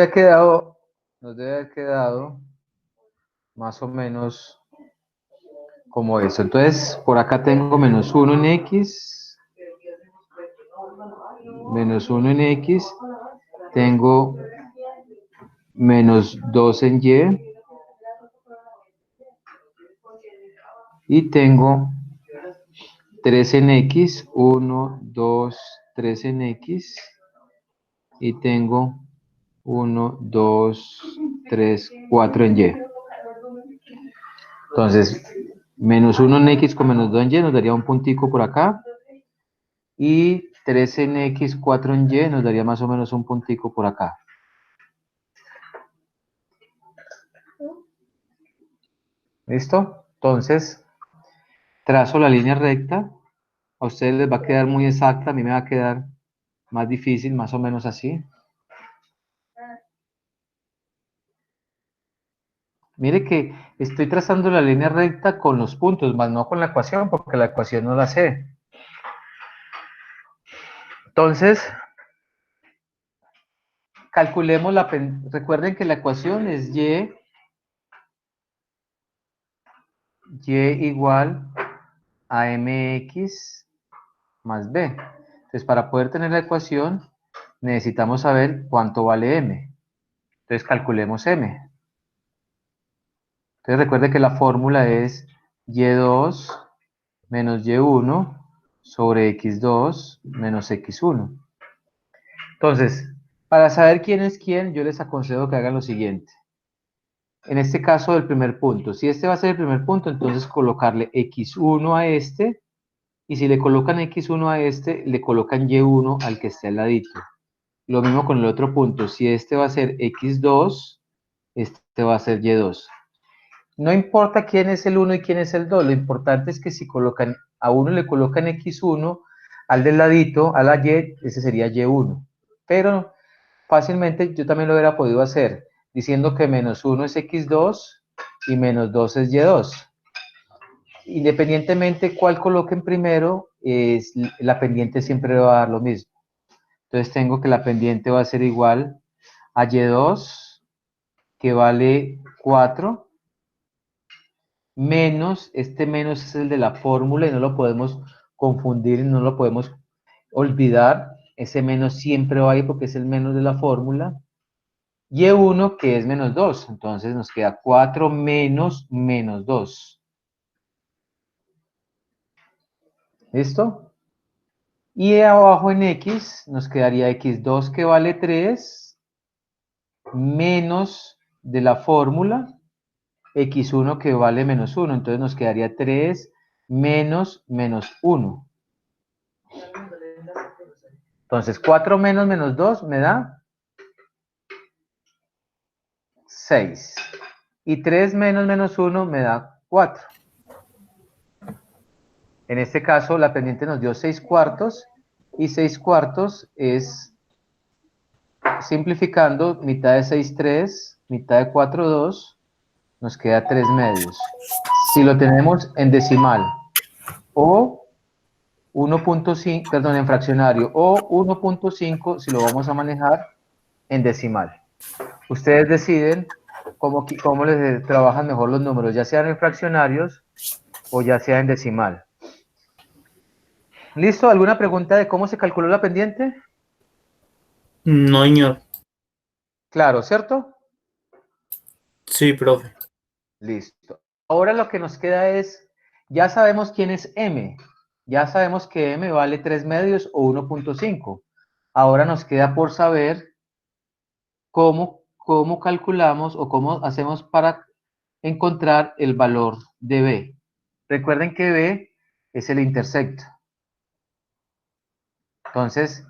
haber quedado más o menos como eso. Entonces, por acá tengo menos 1 en X, tengo menos 2 en y tengo 3 en X, 1, 2, 3 en X, y tengo 1, 2, 3, 4 en Y. Entonces, menos 1 en X con menos 2 en Y nos daría un puntico por acá, y 3 en X, 4 en Y nos daría más o menos un puntico por acá. ¿Listo? Entonces, trazo la línea recta. A ustedes les va a quedar muy exacta, a mí me va a quedar más difícil, más o menos así. Mire que estoy trazando la línea recta con los puntos, más no con la ecuación, porque la ecuación no la sé. Entonces, calculemos recuerden que la ecuación es y igual a mx más b. Entonces, para poder tener la ecuación, necesitamos saber cuánto vale m. Entonces, calculemos m. Entonces, recuerde que la fórmula es y2 menos y1 sobre x2 menos x1. Entonces, para saber quién es quién, yo les aconsejo que hagan lo siguiente. en este caso del primer punto. Si este va a ser el primer punto, entonces colocarle x1 a este, y si le colocan x1 a este, le colocan y1 al que esté al ladito. Lo mismo con el otro punto. Si este va a ser x2, este va a ser y2. No importa quién es el 1 y quién es el 2, lo importante es que si colocan a uno le colocan x1, al del ladito, a la y, ese sería y1. Pero fácilmente yo también lo hubiera podido hacer diciendo que menos 1 es x2 y menos 2 es y2. Independientemente cuál coloquen primero, la pendiente siempre va a dar lo mismo. Entonces tengo que la pendiente va a ser igual a y2, que vale 4, menos, este menos es el de la fórmula y no lo podemos confundir, no lo podemos olvidar. Ese menos siempre va ahí porque es el menos de la fórmula. Y1, que es menos 2. Entonces nos queda 4 menos menos 2. ¿Listo? Y abajo en x nos quedaría x2 que vale 3 menos de la fórmula x1 que vale menos 1. Entonces nos quedaría 3 menos menos 1. Entonces 4 menos menos 2 me da 6. Y 3 menos menos 1 me da 4. En este caso la pendiente nos dio 6 cuartos. Y 6 cuartos es, simplificando, mitad de 6, 3, mitad de 4, 2, nos queda 3 medios. Si lo tenemos en decimal, o 1.5, perdón, en fraccionario, o 1.5 si lo vamos a manejar en decimal. Ustedes deciden cómo les trabajan mejor los números, ya sean en fraccionarios o ya sea en decimal. ¿Listo? ¿Alguna pregunta de cómo se calculó la pendiente? No, señor. Claro, ¿cierto? Sí, profe. Listo. Ahora lo que nos queda es, ya sabemos quién es M. Ya sabemos que M vale 3 medios o 1.5. Ahora nos queda por saber cómo calculamos o cómo hacemos para encontrar el valor de B. Recuerden que B es el intersecto. Entonces,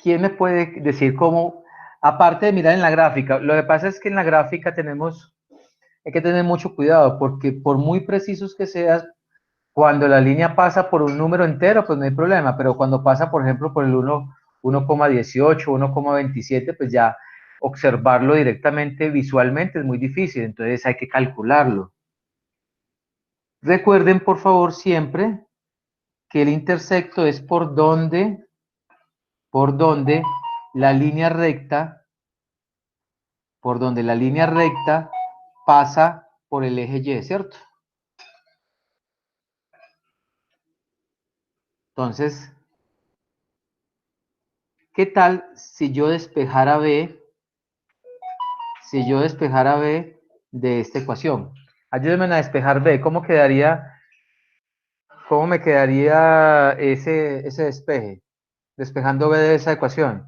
¿quién me puede decir cómo, aparte de mirar en la gráfica? Lo que pasa es que en la gráfica hay que tener mucho cuidado, porque por muy precisos que seas, cuando la línea pasa por un número entero, pues no hay problema, pero cuando pasa, por ejemplo, por el 1,18, 1,27, pues ya observarlo directamente visualmente es muy difícil, entonces hay que calcularlo. Recuerden, por favor, siempre que el intersecto es por donde la línea recta, pasa por el eje Y, ¿cierto? Entonces, ¿qué tal si yo despejara B? Si yo despejara B de esta ecuación. Ayúdenme a despejar B. ¿Cómo me quedaría ese despeje? Despejando B de esa ecuación.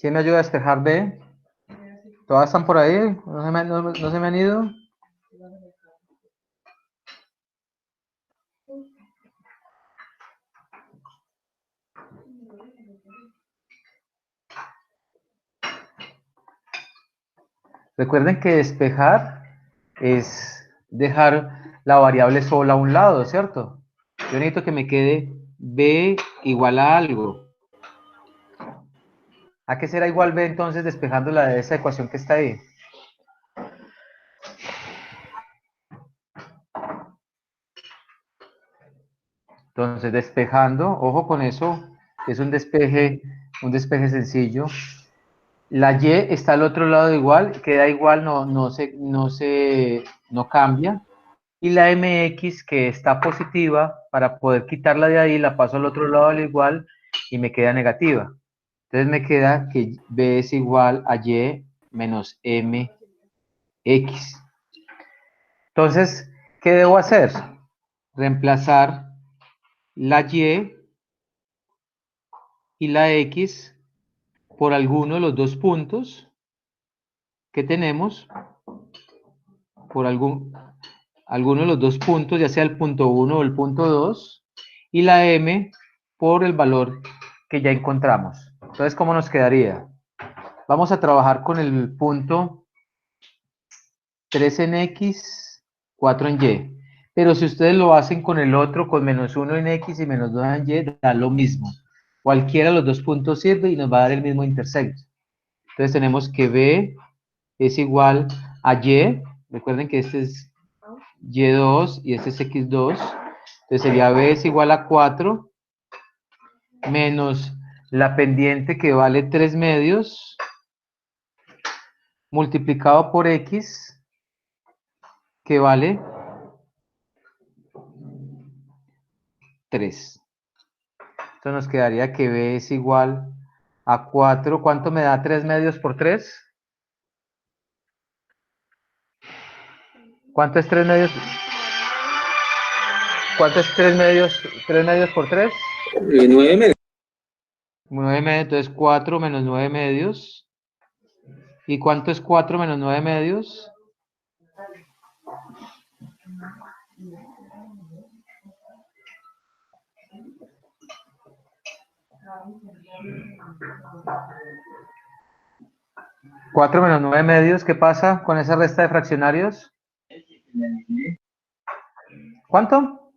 ¿Quién me ayuda a despejar B? ¿Todas están por ahí? ¿No se me han ido? Recuerden que despejar es dejar la variable sola a un lado, ¿cierto? Yo necesito que me quede B igual a algo. ¿A qué será igual B entonces despejándola de esa ecuación que está ahí? Entonces despejando, ojo con eso, es un despeje sencillo. La Y está al otro lado igual, queda igual, no cambia. Y la MX que está positiva, para poder quitarla de ahí, la paso al otro lado al igual y me queda negativa. Entonces me queda que B es igual a Y menos mx. Entonces, ¿qué debo hacer? Reemplazar la y la x por alguno de los dos puntos que tenemos, por alguno de los dos puntos, ya sea el punto 1 o el punto 2, y la m por el valor que ya encontramos. Entonces, ¿cómo nos quedaría? Vamos a trabajar con el punto 3 en x, 4 en y. Pero si ustedes lo hacen con el otro, con menos 1 en x y menos 2 en y, da lo mismo. Cualquiera de los dos puntos sirve y nos va a dar el mismo intersecto. Entonces tenemos que b es igual a y. Recuerden que este es y2 y este es x2. Entonces sería b es igual a 4 menos la pendiente que vale 3 medios multiplicado por x que vale 3. Entonces nos quedaría que b es igual a 4. ¿Cuánto me da 3 medios por 3? ¿Cuánto es 3 medios? ¿Cuánto es 3 medios? 3 medios por 3. 9 medios. 9 medios, entonces 4 menos 9 medios. ¿Y cuánto es 4 menos 9 medios? ¿4 menos 9 medios? ¿Qué pasa con esa resta de fraccionarios? ¿Cuánto?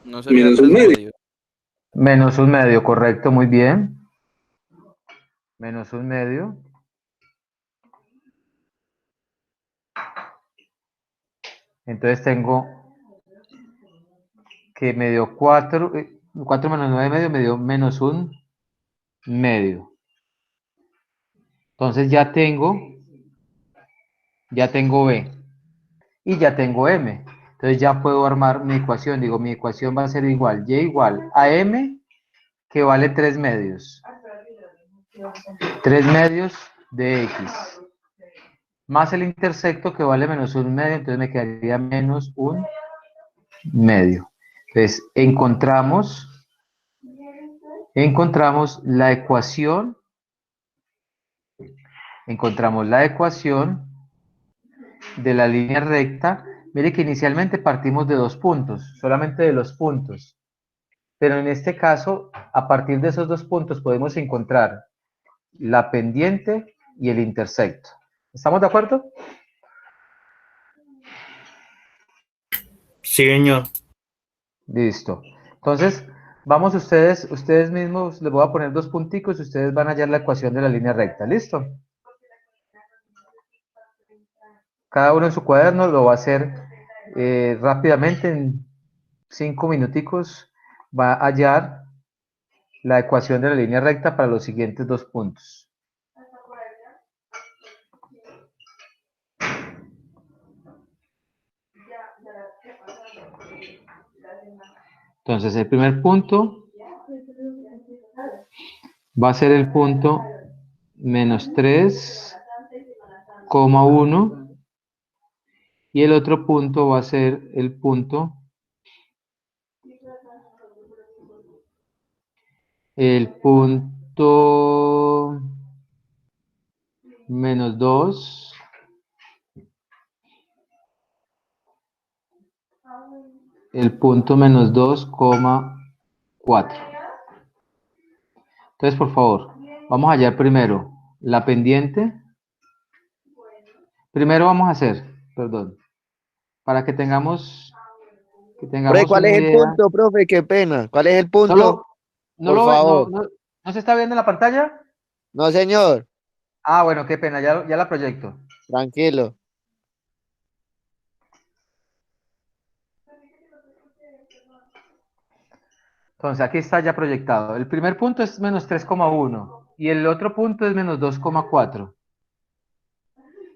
No sería Menos 3 un medio. medios. Menos un medio, correcto, muy bien. Menos un medio. Entonces tengo que me dio 4, 4 menos 9 medio me dio menos un medio. Entonces ya tengo B y ya tengo M. Entonces ya puedo armar mi ecuación. Digo, mi ecuación va a ser igual, y igual a M, que vale 3 medios. 3 medios de X. Más el intersecto que vale menos un medio, entonces me quedaría menos un medio. Entonces encontramos la ecuación. Encontramos la ecuación de la línea recta. Mire que inicialmente partimos de dos puntos, solamente de los puntos. Pero en este caso, a partir de esos dos puntos podemos encontrar la pendiente y el intersecto. ¿Estamos de acuerdo? Sí, señor. Listo. Entonces, vamos ustedes mismos, les voy a poner dos punticos y ustedes van a hallar la ecuación de la línea recta. ¿Listo? Cada uno en su cuaderno lo va a hacer rápidamente, en 5 minuticos, va a hallar la ecuación de la línea recta para los siguientes dos puntos. Entonces, el primer punto va a ser el punto menos 3,1 y el otro punto va a ser el punto menos 2, el punto menos 2,4. Entonces, por favor, vamos a hallar primero la pendiente. Primero vamos a hacer, perdón, para que tengamos Profe, ¿cuál una es el idea. punto, profe? Qué pena. ¿Cuál es el ¿No punto? no Por lo ve? favor. ¿No se está viendo en la pantalla? No, señor. Ah, bueno, qué pena, ya la proyecto. Tranquilo. Entonces, aquí está ya proyectado. El primer punto es menos 3,1 y el otro punto es menos 2,4.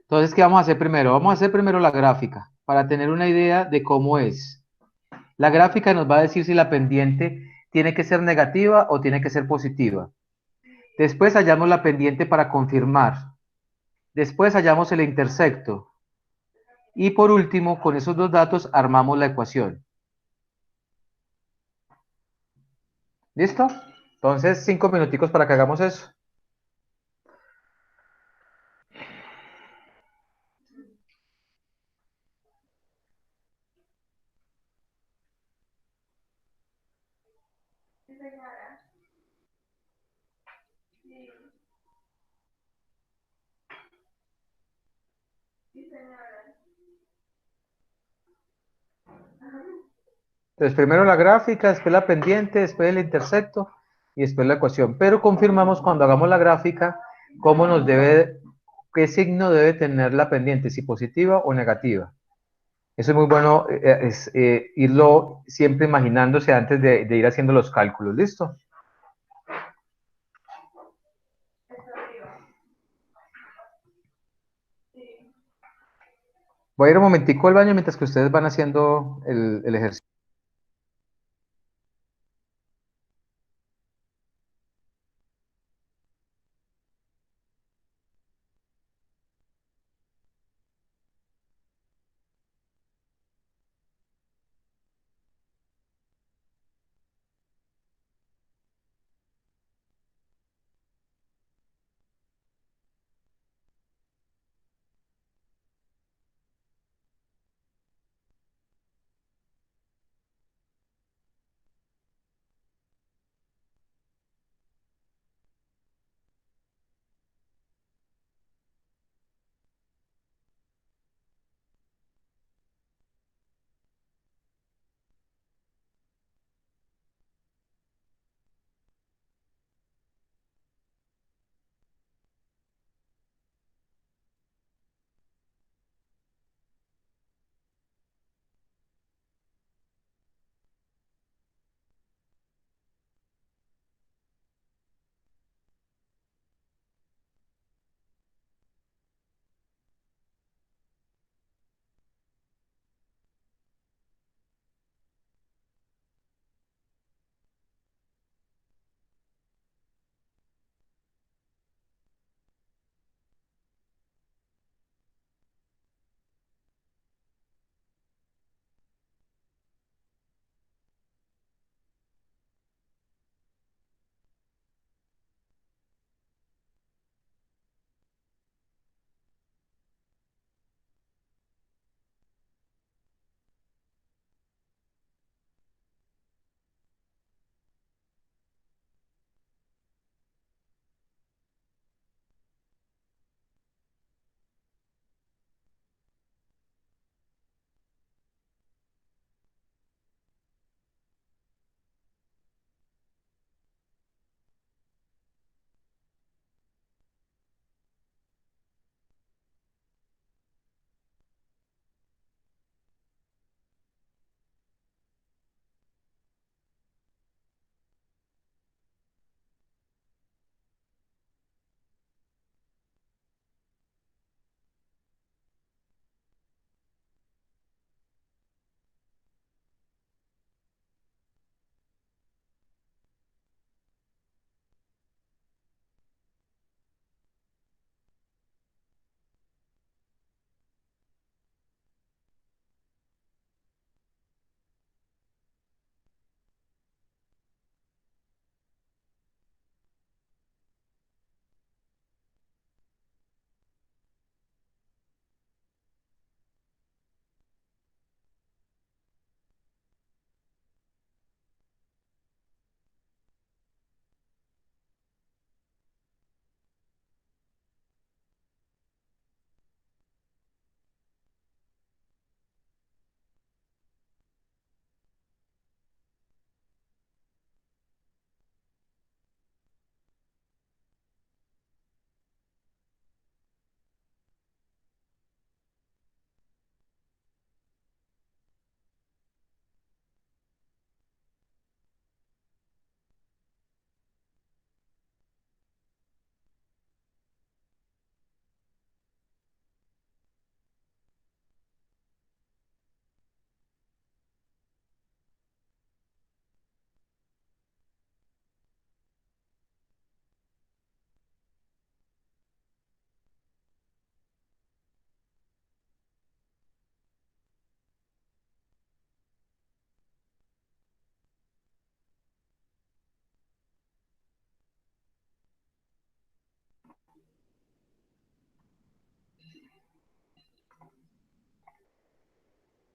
Entonces, ¿qué vamos a hacer primero? Vamos a hacer primero la gráfica para tener una idea de cómo es. La gráfica nos va a decir si la pendiente tiene que ser negativa o tiene que ser positiva. Después hallamos la pendiente para confirmar. Después hallamos el intersecto. Y por último, con esos dos datos armamos la ecuación. ¿Listo? Entonces, 5 minuticos para que hagamos eso. Entonces, primero la gráfica, después la pendiente, después el intersecto y después la ecuación. Pero confirmamos cuando hagamos la gráfica cómo nos debe, qué signo debe tener la pendiente, si positiva o negativa. Eso es muy bueno, irlo siempre imaginándose antes de ir haciendo los cálculos. ¿Listo? Voy a ir un momentico al baño mientras que ustedes van haciendo el ejercicio.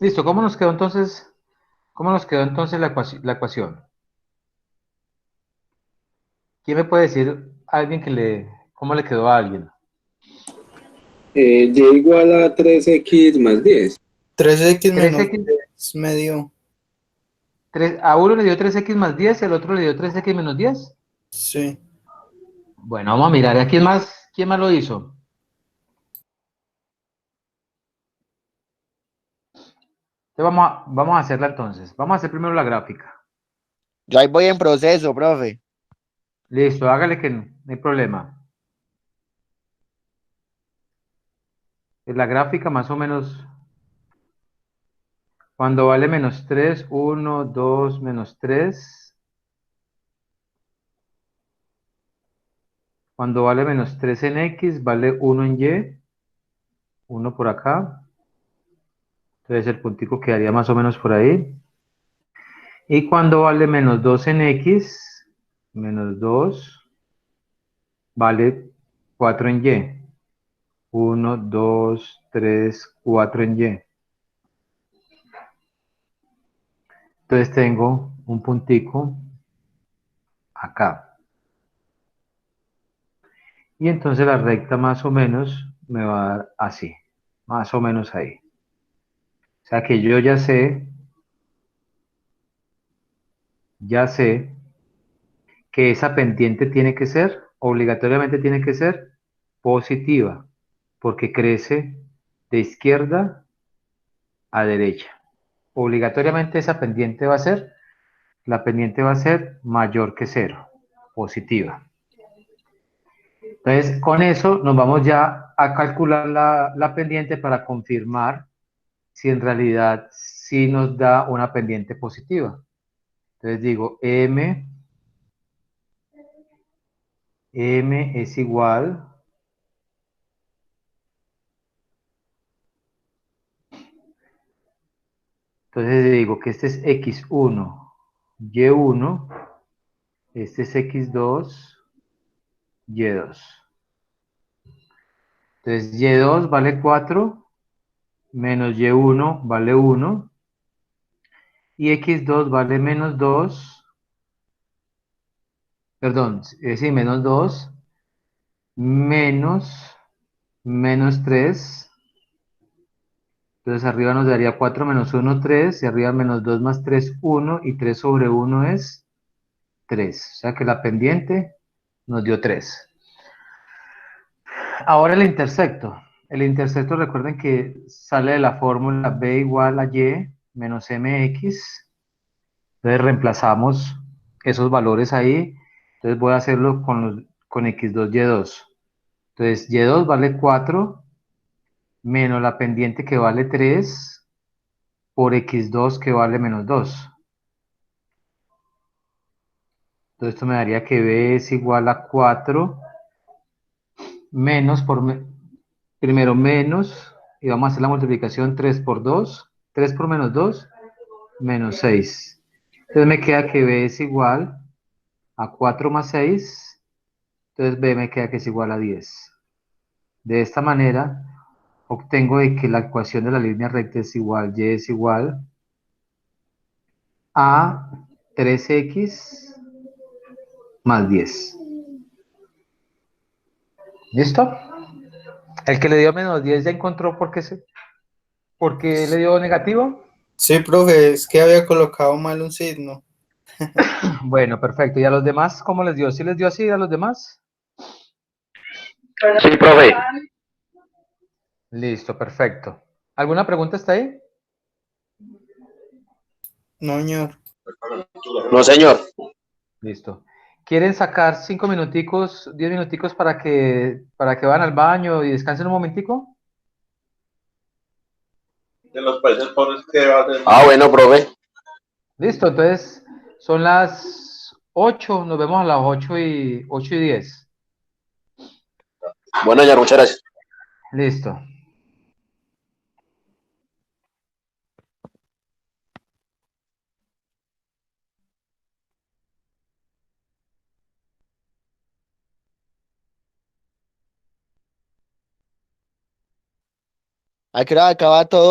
Listo, ¿cómo nos quedó entonces? ¿Cómo nos quedó entonces la ecuación? ¿Quién me puede decir a alguien cómo le quedó a alguien? Y igual a 3x más 10. 3x menos 3x, 10 me dio. a uno le dio 3x más 10 y al otro le dio 3x menos 10. Sí. Bueno, vamos a mirar. ¿A quién más lo hizo? Entonces vamos a hacerla entonces. Vamos a hacer primero la gráfica. Yo ahí voy en proceso, profe. Listo, hágale que no hay problema. En la gráfica más o menos, cuando vale menos 3, 1, 2, menos 3. Cuando vale menos 3 en X, vale 1 en Y. 1 por acá. Entonces el puntico quedaría más o menos por ahí. Y cuando vale menos 2 en X, menos 2, vale 4 en Y. 1, 2, 3, 4 en Y. Entonces tengo un puntico acá. Y entonces la recta más o menos me va a dar así. Más o menos ahí. O sea que yo ya sé que esa pendiente tiene que ser, obligatoriamente tiene que ser positiva, porque crece de izquierda a derecha. Obligatoriamente la pendiente va a ser mayor que cero, positiva. Entonces, con eso nos vamos ya a calcular la pendiente para confirmar si en realidad sí nos da una pendiente positiva. Entonces digo, M es igual, entonces digo que este es X1, Y1, este es X2, Y2. Entonces Y2 vale 4, menos Y1 vale 1, y X2 vale menos 2, perdón, sí, menos 2, menos 3. Entonces arriba nos daría 4 menos 1, 3, y arriba menos 2 más 3, 1, y 3 sobre 1 es 3. O sea que la pendiente nos dio 3. Ahora el intersecto. El intersecto, recuerden que sale de la fórmula B igual a Y menos MX. Entonces reemplazamos esos valores ahí. Entonces voy a hacerlo con X2, Y2. Entonces Y2 vale 4 menos la pendiente que vale 3 por X2 que vale menos 2. Entonces esto me daría que B es igual a 4 menos primero menos, y vamos a hacer la multiplicación 3 por 2, 3 por menos 2, menos 6. Entonces me queda que B es igual a 4 más 6, entonces B me queda que es igual a 10. De esta manera obtengo de que la ecuación de la línea recta es igual, Y es igual a 3X más 10. ¿Listo? El que le dio menos 10 ya encontró por qué le dio negativo. Sí, profe, es que había colocado mal un signo. Bueno, perfecto. ¿Y a los demás cómo les dio? ¿Sí les dio así a los demás? Sí, profe. Listo, perfecto. ¿Alguna pregunta está ahí? No, señor. No, señor. Listo. ¿Quieren sacar 5 minuticos, 10 minuticos para que van al baño y descansen un momentico? De los países pobres que va a hacer. Ah, bueno, profe. Listo, entonces son las 8, nos vemos a las 8 y 10. Bueno, señor, muchas gracias. Listo. ¿A qué hora acaba todo?